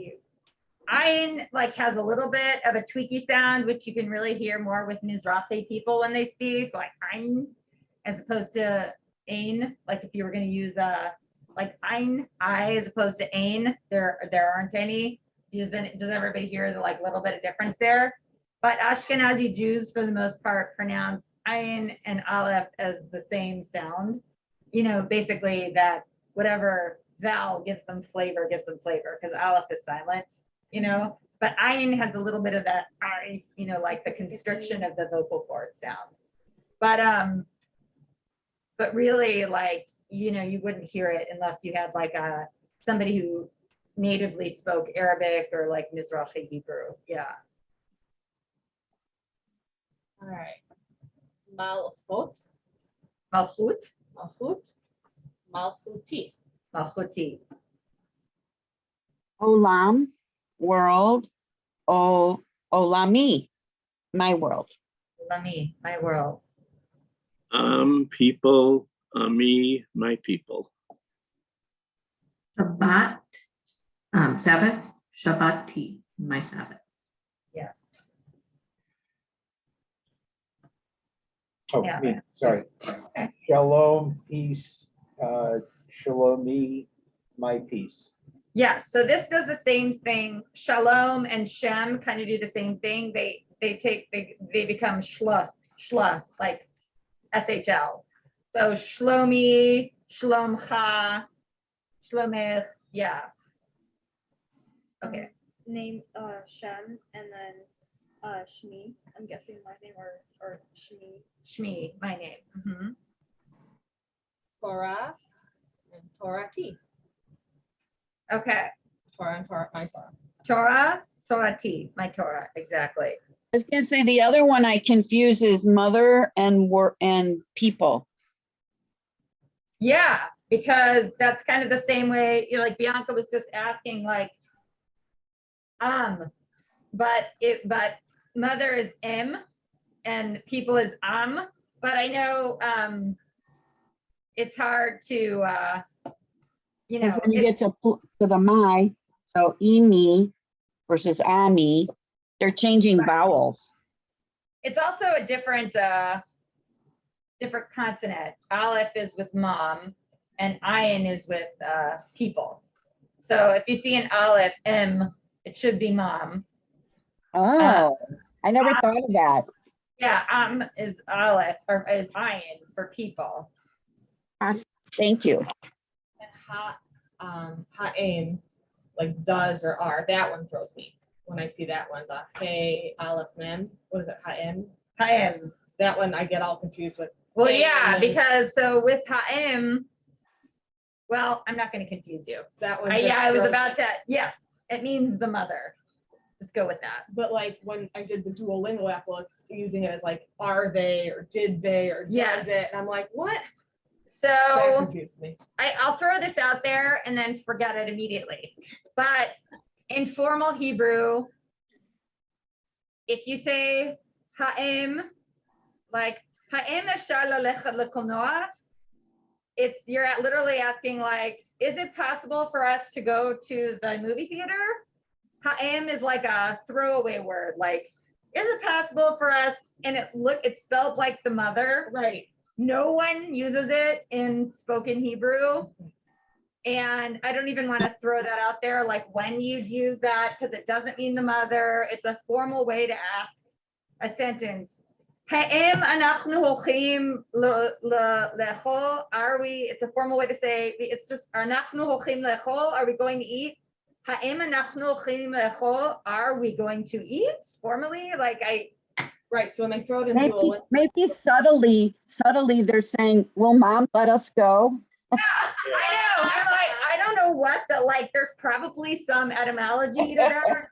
ayin like has a little bit of a tweaky sound, which you can really hear more with Mizrahi people when they speak, like ayin, as opposed to ain. Like if you were going to use like ain, I, as opposed to ain, there aren't any. Does everybody hear the like little bit of difference there? But Ashkenazi Jews, for the most part, pronounce ayin and aleph as the same sound. You know, basically that whatever vowel gives them flavor, because aleph is silent, you know. But ayin has a little bit of that I, you know, like the constriction of the vocal cord sound. But really, like, you know, you wouldn't hear it unless you had like somebody who natively spoke Arabic or like Mizrahi Hebrew. Yeah. All right. Malchut, Malchut, malchut, malchuti. malchuti. Olam, world. Olami, my world. Lami, my world. People, me, my people. Shabbat, Sabbath, Shabbati, my Sabbath. Yes. Oh, Yeah. me, sorry. Okay. Shalom, peace, Shalomi, my peace. Yes, so this does the same thing. Shalom and Shem kind of do the same thing. They become shla, like SHL. So Shlomi, Shlomcha, Shlomich, yeah. Okay, Name Shem and then Shmi. I'm guessing my name or Shmi. Shmi, my name. Mhm. Torah and Torah-T. Okay, Torah and Torah, my Torah. Torah, Torah T, my Torah, exactly. I was gonna say the other one I confuse is mother and and people. Yeah, because that's kind of the same way, you know, like Bianca was just asking, like, but mother is M and people is but I know it's hard to you Because know, when you get to the my, so emi versus ami, they're changing vowels. it's also a different different consonant. Aleph is with mom and ayin is with people. So if you see an aleph M, it should be mom. Oh, I never thought of that. Yeah, is aleph or is ayin for people. Thank you. And ha'ain, like does or are, that one throws me. When I see that one, the hey, aleph, mem, what is it, ha'im? Ha'im. That one I get all confused with. Well, hey, yeah, and then because so with ha'im, well, I'm not going to confuse you. that one. Yeah, just I was throws about me. to, yes, it means the mother. Just go with that. But like when I did the Duolingo app, well, it's using it as like, are they or did they or Yes. does it? And I'm like, what? So That confused me. I'll throw this out there and then forget it immediately. But in formal Hebrew, if you say ha'im, like ha'im efshar lalecha lekolnoa, you're literally asking like, is it possible for us to go to the movie theater? Ha'im is like a throwaway word. Like, is it possible for us? And it's spelled like the mother. Right. No one uses it in spoken Hebrew. And I don't even want to throw that out there, like when you'd use that, because it doesn't mean the mother. It's a formal way to ask a sentence. Ha'im anachnu hochim lechol? Are we? It's a formal way to say, it's just, anachnu hochim lechol? Are we going to eat? Ha'im anachnu hochim lechol? Are we going to eat? Formally, like Right. So when they throw it in Maybe, Duolingo, maybe subtly they're saying, will mom let us go? I know. I'm like, I don't know what there's probably some etymology to that that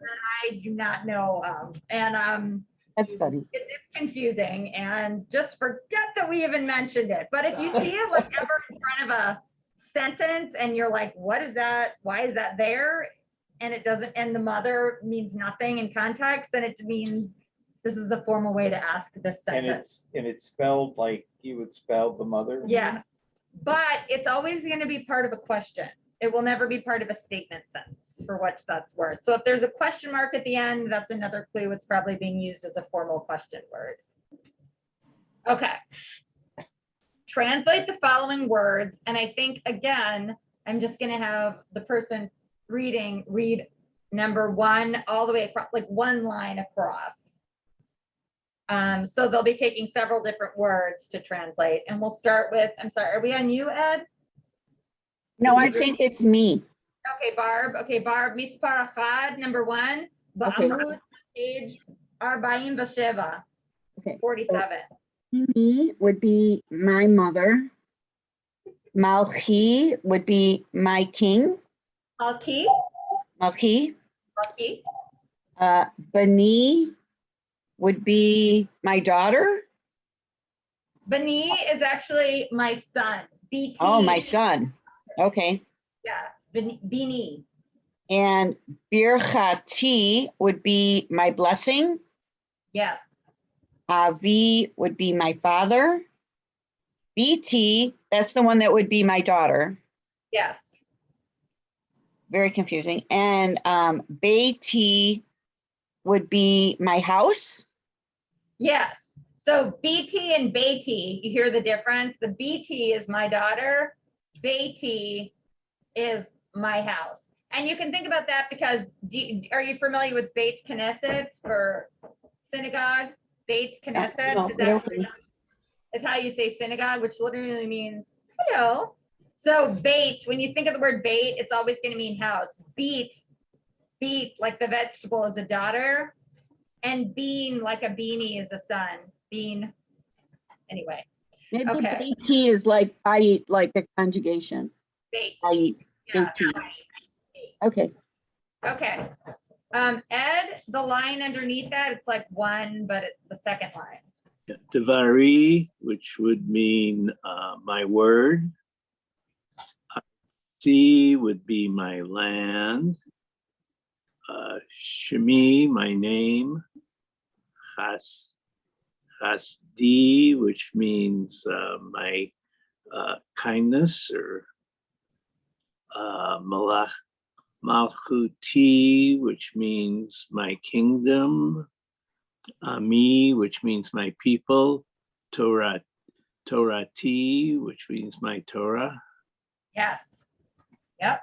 I do not know of. And That's funny. it's confusing and just forget that we even mentioned it. But if you see it like ever in front of a sentence and you're like, what is that? Why is that there? And it doesn't, and the mother means nothing in context, then it means this is the formal way to ask this sentence. And it's spelled like you would spell the mother? Yes, but it's always going to be part of a question. It will never be part of a statement sentence for what that's worth. So if there's a question mark at the end, that's another clue. It's probably being used as a formal question word. Okay. Translate the following words. And I think, again, I'm just going to have the person read number one all the way across, like one line across. So they'll be taking several different words to translate. And we'll start with, I'm sorry, are we on you, Ed? No, I think it's me. Okay, Barb. Mispar Achad, number one. Okay. Ba'amud, page Arba'in V'Sheva, Okay. 47. Me would be my mother. Malchi would be my king. Malki, Malchi. Malki. Bani would be my daughter. Bani is actually my son. BT. Oh, my son. Okay. Yeah, Bini. And Birchati would be my blessing. Yes. Avi would be my father. BT, that's the one that would be my daughter. Yes. Very confusing. And Beiti would be my house. Yes. So BT and Beatty, you hear the difference? The BT is my daughter Beiti is my house. And you can think about that because are you familiar with Beit Knesset for synagogue? Beit Knesset no, is actually is how you say synagogue, which literally means hello. So bait, when you think of the word bait, it's always going to mean house. Beet, like the vegetable, is a daughter, and bean, like a beanie, is a son. Bean. Anyway, Maybe okay. BT is like bayit, like a conjugation. Bait. Bayit. Yeah. BT. Okay. Okay. Ed, the line underneath that, it's like one, but it's the second line. Devari, which would mean my word. Sea would be my land. Shemi, my name. Hasdi, which means my kindness, or Malchuti, which means my kingdom. Ami, which means my people. Torati, which means my Torah. Yes. Yep.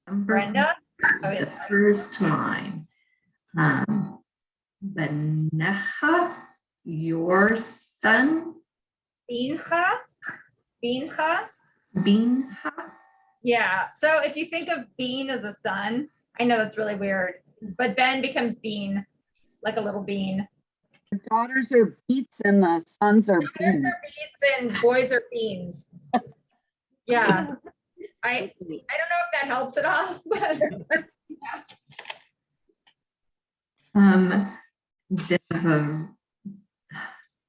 Number Brenda? Oh, the yeah. first line. Benecha, your son. Bincha? Bincha? Binha. Yeah. So if you think of bean as a son, I know that's really weird, but Ben becomes bean, like a little bean. The daughters are beets and the sons are Daughters beans. are beets and boys are beans. Yeah. I don't know if that helps at all, but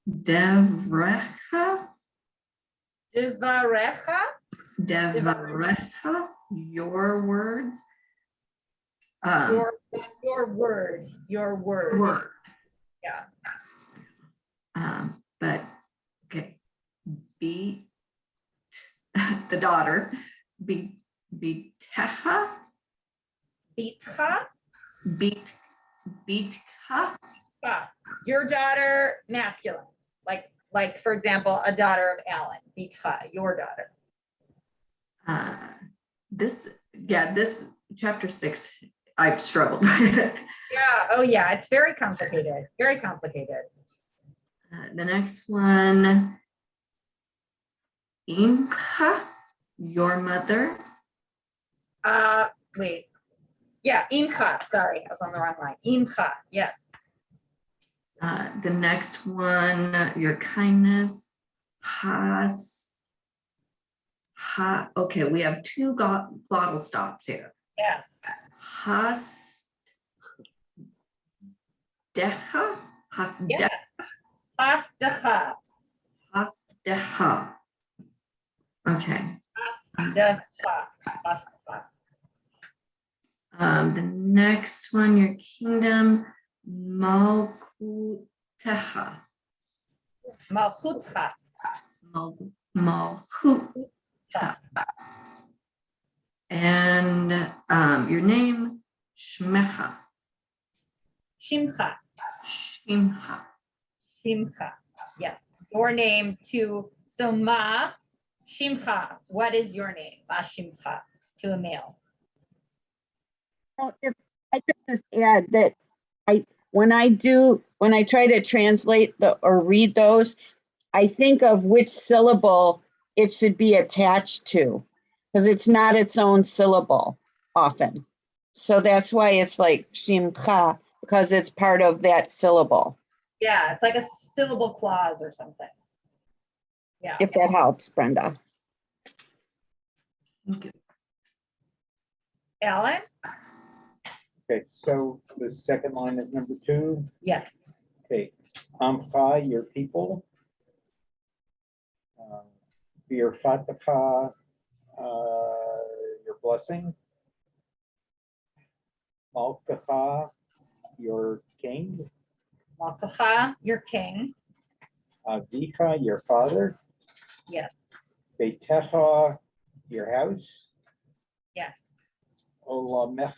Devrecha. Divarecha? Devarecha, your words. Your word. Word. Yeah. But okay, be the daughter. Be teha. Bitcha? Beatha. Your daughter, masculine. Like for example, a daughter of Alan. Bitcha, your daughter. This chapter 6, I've struggled. Yeah. Oh yeah. It's very complicated. Very complicated. The next one, Imcha, your mother. Wait. Yeah, Imcha. Sorry, I was on the wrong line. Imcha. Yes. The next one, your kindness. Okay, we have two glottal stops here. Yes. Hasdeha. Yes. Hasdecha. Hasdeha. Okay. Hasdecha. The next one, your kingdom, Malkuteha. Malchutcha. Malchutha. And your name, Shmecha. Shimcha. Shimha. Shimcha. Yes. Your name to, so Ma, Shimcha. What is your name? Ma Shimcha, to a male. If I could just add that when I try to translate or read those, I think of which syllable it should be attached to, because it's not its own syllable often. So that's why it's like shimcha, because it's part of that syllable, Yeah, it's like a syllable clause or something. Yeah. if that helps, Brenda. Thank you. Alan? Okay, so the second line of number 2. Yes. Okay, Amcha, your people. Birfatacha, your blessing. Malkacha, your king. Malkacha, your king. Avicha, your father. Yes. Beitecha, your house. Yes. Olamcha,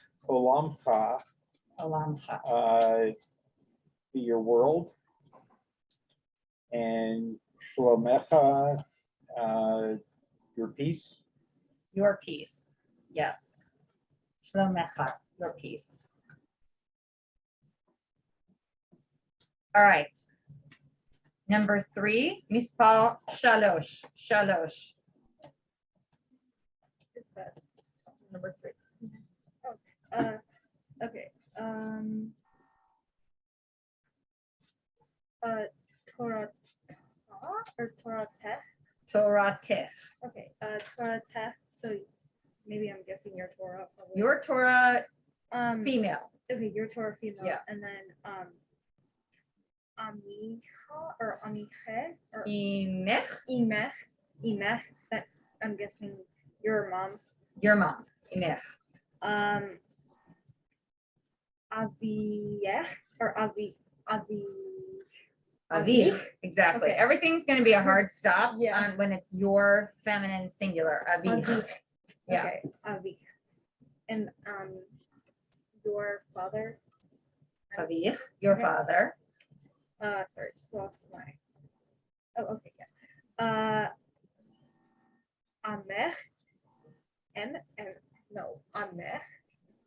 Olamcha. your world. And Shlomecha, Your piece? Your piece. Yes. Shlomecha, your piece. All right. Number 3, mispal shalosh, shalosh. Is that, Number 3. okay, Torah or Torah Tech? Torah tech. Okay, Torah Tech, so maybe I'm guessing your Torah. probably. Your Torah Um, female. okay, your Torah female. Yeah. And then, Amicha or Amiche or Imech, Imech, that I'm guessing your mom. your mom. Imech. Aviech or Avi. Aviv. Exactly. Okay. Everything's going to be a hard stop Yeah. on when it's your feminine singular. Aviv. Aviv. Yeah. Okay, Avi. And your father. Aviv, your Okay. father. Sorry, just lost my. Oh, okay, yeah. Amech. No, Amech.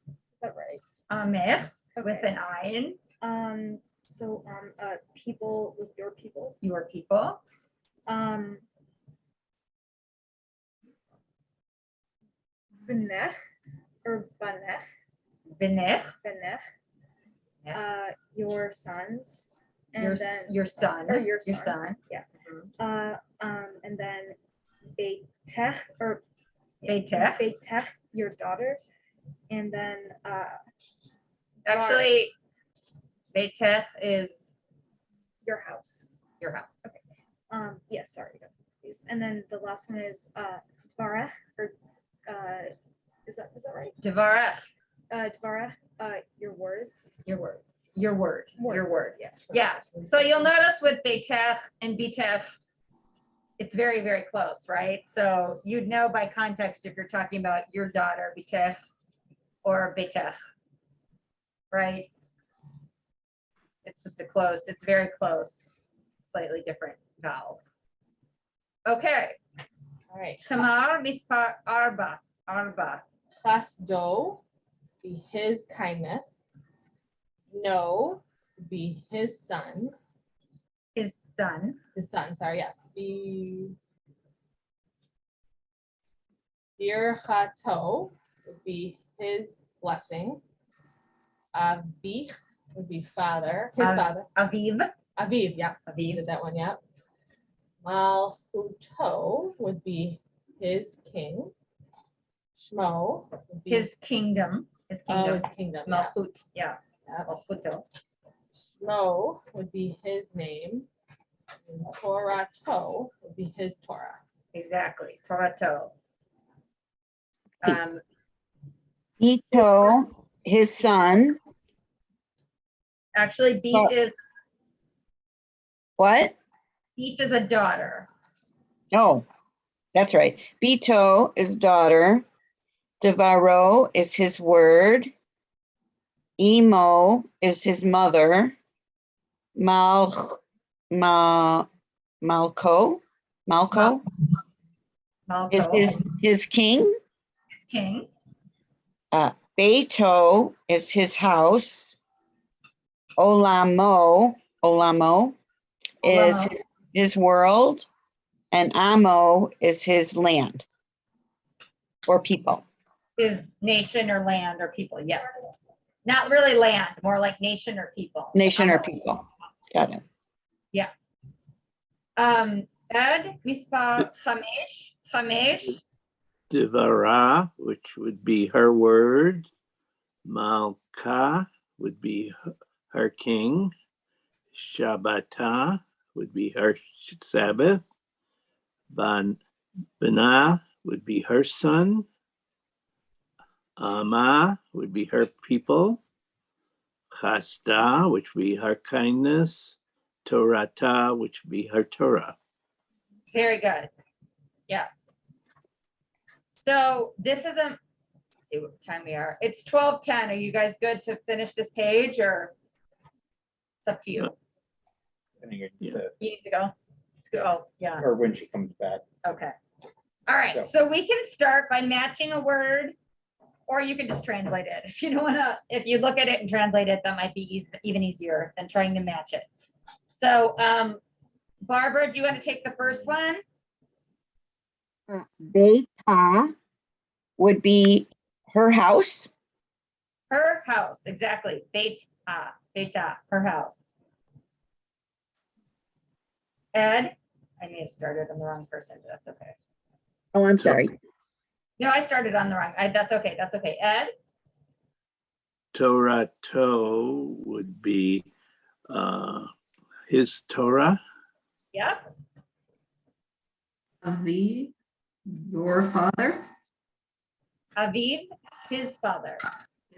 Is that right? Amech with Okay. an ayin. So people with your people. Your people. Benech or Banech. Benech. Benech. Your sons. Your, And then your son. or your Your son. son. And then Beitech or Beitech. Beitech, your daughter. And then Actually, Beitech is your house. your house. Yeah, sorry, I got confused. And then the last one is Dvarech or is that right? Devarech, Dvarech, your words. your word. Your word. Your word. Yeah. Yeah. So you'll notice with Beitech and Bitech, it's very, very close, right? So you'd know by context if you're talking about your daughter, Bitech, or Beitech, right? It's just it's very close, slightly different vowel. Okay. All right. Tamar mispar arba. Chasdo be his kindness. No be his sons. His son. His son, sorry, yes. Be Birchato would be his blessing. Avich would be father, his father. Aviv. Aviv, yeah. Aviv. Did that one, yeah. Malchuto would be his king. Shmo would be His kingdom. His kingdom. his kingdom. Yeah. Malchut. Yeah. Yeah. Malchuto. Shmo would be his name. And Torato would be his Torah. Exactly. Torato. Ito, his son. Actually, Beat Well- is What? a daughter. Oh, that's right. Bito is daughter. Devaro is his word. Emo is his mother. Malco is Malko. his king. His king. Beto is his house. Olamo is Olamo. his world. And Amo is his land or people. His nation or land or people. Yes. Not really land, more like nation or people. Nation or people. Got it. Ed mispa chamesh. Divara, which would be her word. Malka would be her king. Shabbata would be her Sabbath. Bana would be her son. Ama would be her people. Chasta, which would be her kindness. Torata, which would be her Torah. Very good. Yes. So this is let's see what time we are. It's 12:10. Are you guys good to finish this page or it's up to you? Yeah. You need to go. school, yeah, or when she comes back. okay. All right, So- so we can start by matching a word, or you can just translate it. If you don't wanna, if you look at it and translate it, that might be even easier than trying to match it. So, Barbara, do you want to take the first one? Beta would be her house. Her house, exactly. Beta, her house. Ed, I may have started on the wrong person, but that's okay. Oh, I'm sorry. No, I started on the wrong, that's okay, that's okay. Ed, Torato would be his Torah. yep, Avi, your father. Aviv, his father.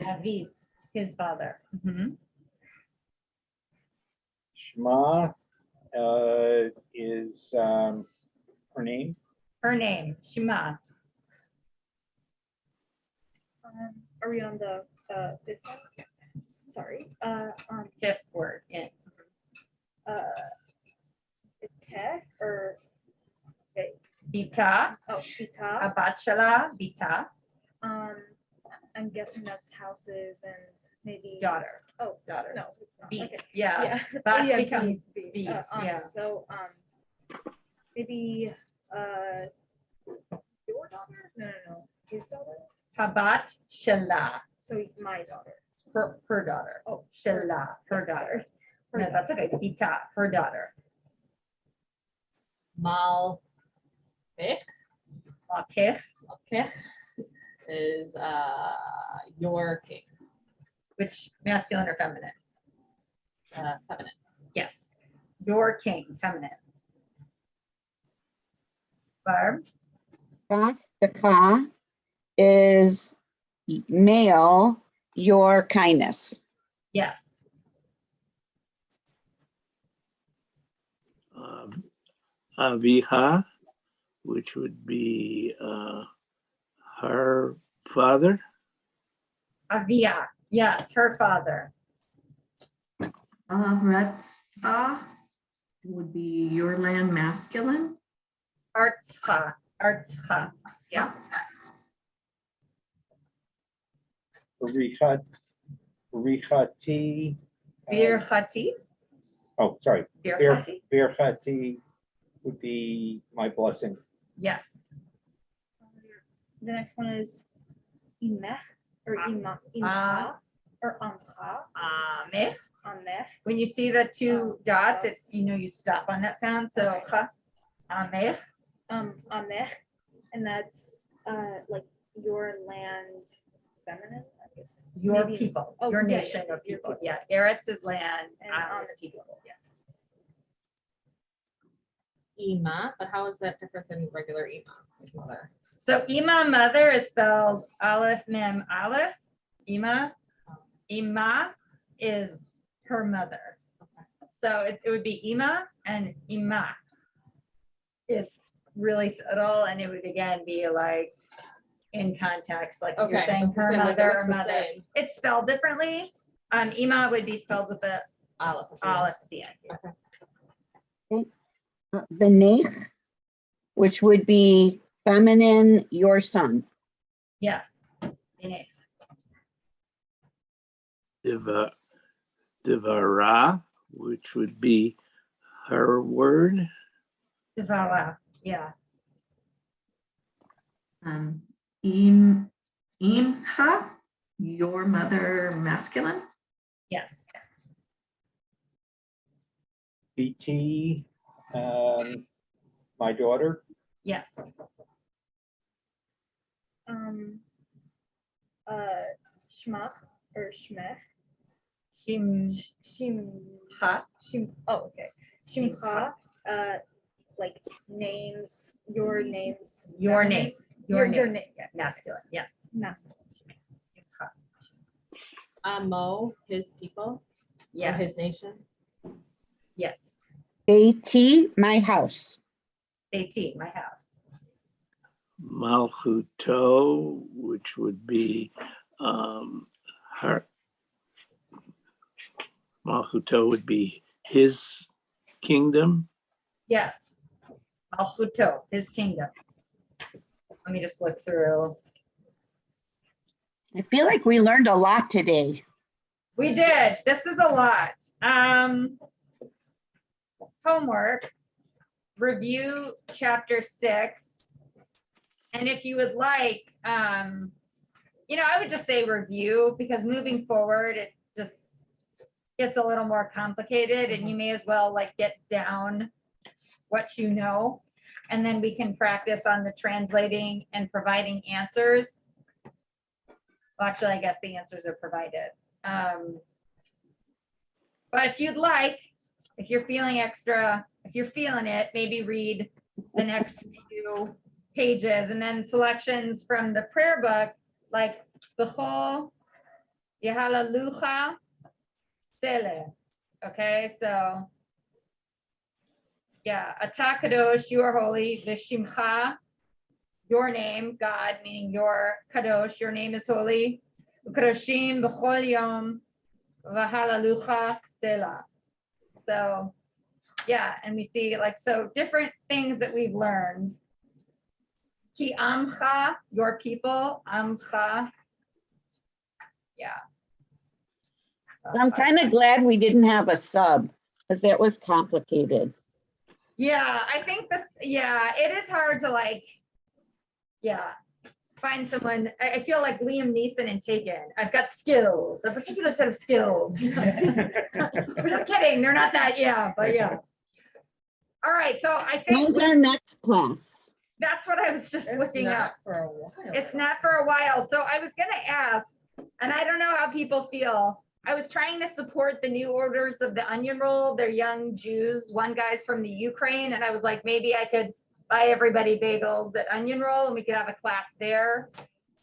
Aviv, his father. Mhm. Shema is her name. Her name, Shema. Are we on the fifth one? Sorry, Fifth word in. Te or Bita, Pita. Abat Shala, Bita, I'm guessing that's houses and maybe daughter. Oh, daughter. no, it's not. Beat, Okay. yeah. Yeah. Bat Oh, yeah, becomes beat. beat, yeah. So, maybe, your daughter? No. His daughter? Habat Shala, So my daughter. her daughter. Oh, Shala, her yeah, daughter. sorry. Her No, that's okay. Bita, her daughter. Malpich Matich, is your king, which masculine or feminine? feminine. Yes. Your king, feminine. Barb, Dastika is male, your kindness. yes. Aviha, which would be her father. Avia, yes, her father. Retsa would be your land masculine. Artscha, yeah. Richati. Birchati, Oh, sorry. Birchati, Birchati would be my blessing. yes. The next one is Imech or Imcha or Amcha. Amech, Amech. when you see the two dots, dots. it's, you stop on that sound, so cha, amech, Amech. And that's like your land feminine, I guess. your Maybe- people, Oh, your yeah, nation yeah, of your people, people. yeah. Eretz is land, And Am Am is is people, people. yeah. Ima, but how is that different than regular Ima, his mother? So Ima mother is spelled Aleph Mem Aleph. Ima is her mother. So it would be Ima and Ima. It's really subtle, and it would again be like in context, like you're Okay, I saying was gonna her say, like, it mother or looks the mother. same. It's spelled differently. Ima would be spelled with the Aleph. at the end. Aleph at the end. yeah. Benech, which would be feminine, your son. Yes. B'nai. Devara, which would be her word. Devara, yeah. Imcha, your mother masculine. Yes. BT, my daughter. Yes. Shmach or Shmech. Shim, Shimcha. Okay. Shimcha, like names, your names. your feminine. name, your name, name, yeah, masculine, yes. masculine. Mo, his people, or Yes, his nation. yes. Beiti, my house. 18, my house. Malchuto, which would be her. Malchuto would be his kingdom. Yes. Malchuto, his kingdom. Let me just look through. I feel like we learned a lot today. We did. This is a lot. Homework. Review chapter 6. And if you would like, you know, I would just say review, because moving forward, it just gets a little more complicated, and you may as well like get down what you know, and then we can practice on the translating and providing answers. Well, actually, I guess the answers are provided. But if you'd like, if you're feeling extra, if you're feeling it, maybe read the next few pages, and then selections from the prayer book, like B'chol Yehalalucha Sele. Okay, so yeah, Ata Kadosh, you are holy, V'Shimcha, your name, God, meaning your Kadosh, your name is holy, Kadoshim B'chol Yom V'Halalucha Sela. So yeah, and we see like, so different things that we've learned. Ki amcha, your people, amcha. Yeah. I'm kind of glad we didn't have a sub, because that was complicated. Yeah, I think this, yeah, it is hard to like, yeah, find someone. I feel like Liam Neeson and Taken. I've got skills, a particular set of skills. We're just kidding. They're not that, yeah, but yeah. All right, so I think When's our next class? that's what I was just It's looking not up. for a while. It's not for a while. So I was gonna ask, and I don't know how people feel. I was trying to support the new orders of the onion roll. They're young Jews. One guy's from the Ukraine, and I was like, maybe I could buy everybody bagels at onion roll and we could have a class there.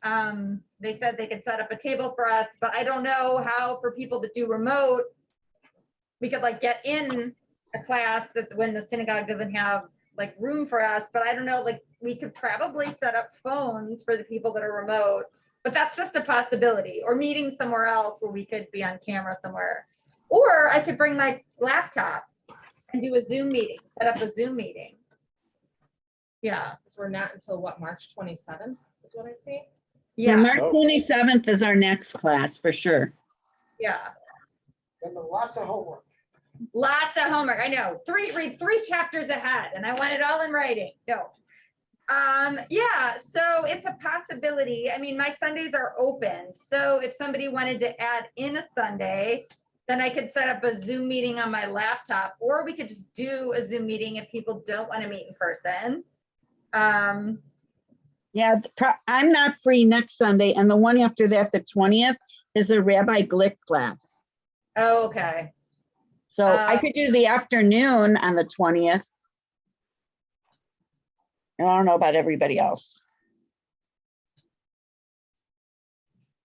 They said they could set up a table for us, but I don't know how for people that do remote, we could like get in a class that when the synagogue doesn't have like room for us, but I don't know, like we could probably set up phones for the people that are remote, but that's just a possibility, or meeting somewhere else where we could be on camera somewhere. Or I could bring my laptop and do a Zoom meeting, set up a Zoom meeting. Yeah, Because we're not until what, March 27th is what I see? Yeah, yeah, March Oh. 27th is our next class for sure. yeah. Lots of homework. Lots of homework. I know. Read 3 chapters ahead, and I want it all in writing. No. Yeah, so it's a possibility. I mean, my Sundays are open. So if somebody wanted to add in a Sunday, then I could set up a Zoom meeting on my laptop, or we could just do a Zoom meeting if people don't want to meet in person. Yeah, I'm not free next Sunday, and the one after that, the 20th, is a Rabbi Glick class. Oh, okay. So I could do the afternoon on the 20th. I don't know about everybody else.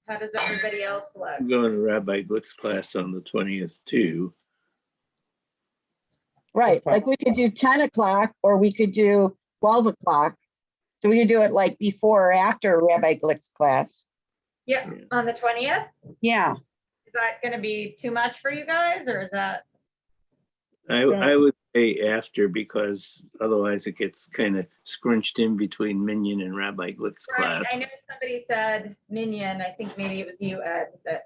How does everybody else look? I'm going to Rabbi Glick's class on the 20th too. Right, fine. like we could do 10 o'clock or we could do 12 o'clock. So we could do it like before or after Rabbi Glick's class. Yeah, on the 20th? Yeah, Is that going to be too much for you guys, or is that? I would say after, because otherwise it gets kind of scrunched in between Minyan and Rabbi Glick's Right, class. I know somebody said Minion. I think maybe it was you, Ed, that,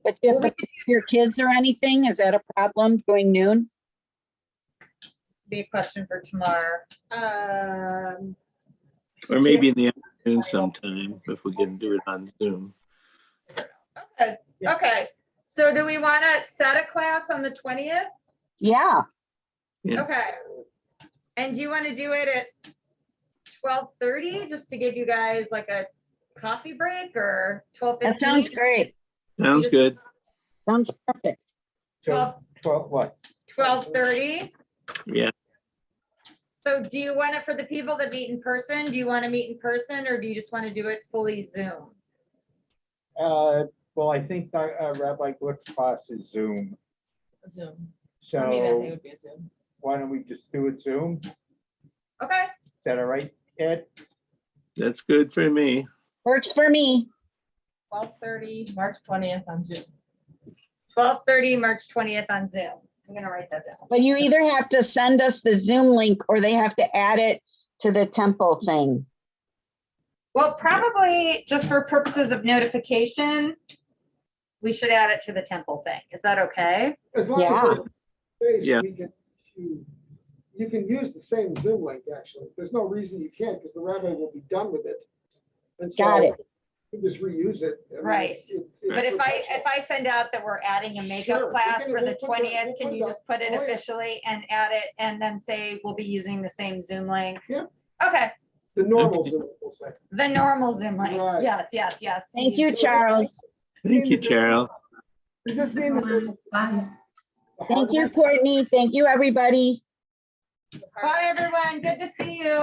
but if well, we could your kids or anything, is that a problem doing noon? be a question for tomorrow. Or maybe in the afternoon sometime, if we can do it on Zoom. Okay, okay. So do we want to set a class on the 20th? Yeah, Yeah. Okay. And do you want to do it at 12:30, just to give you guys like a coffee break, or 12:15? that sounds great. Sounds good. Sounds perfect. So 12, what? 12:30. Yeah. So do you want it for the people that meet in person? Do you want to meet in person, or do you just want to do it fully Zoom? Well, I think Rabbi Glick's class is Zoom. Zoom. For me, that day So would be a Zoom. why don't we just do it Zoom? Is Okay, that all right, Ed? That's good for me. Works for me. 12:30, March 20th on Zoom. 12:30, March 20th on Zoom. I'm gonna write that down. But you either have to send us the Zoom link or they have to add it to the temple thing. Well, probably just for purposes of notification, we should add it to the temple thing. Is that okay? As long Yeah. as there's space, Yeah. you can use the same Zoom link, actually. There's no reason you can't, because the rabbi will be done with it. And so Got it. you can just reuse it. I mean, Right. it's But if perpetual. I send out that we're adding a Sure, makeup we class can- for we'll the put that- 20th, we'll can put you that- just put it oh, yeah. officially and add it and then say we'll be using the same Zoom link? Yeah. Okay, The normal Okay. Zoom, we'll say. the normal Zoom link. Right. Yes, yes, yes. Thank you, So- Charles. Thank you, Cheryl. Does this mean that there's? Bye. a Thank you, hardware- Courtney. Thank you, everybody. Bye, everyone. Good to see you.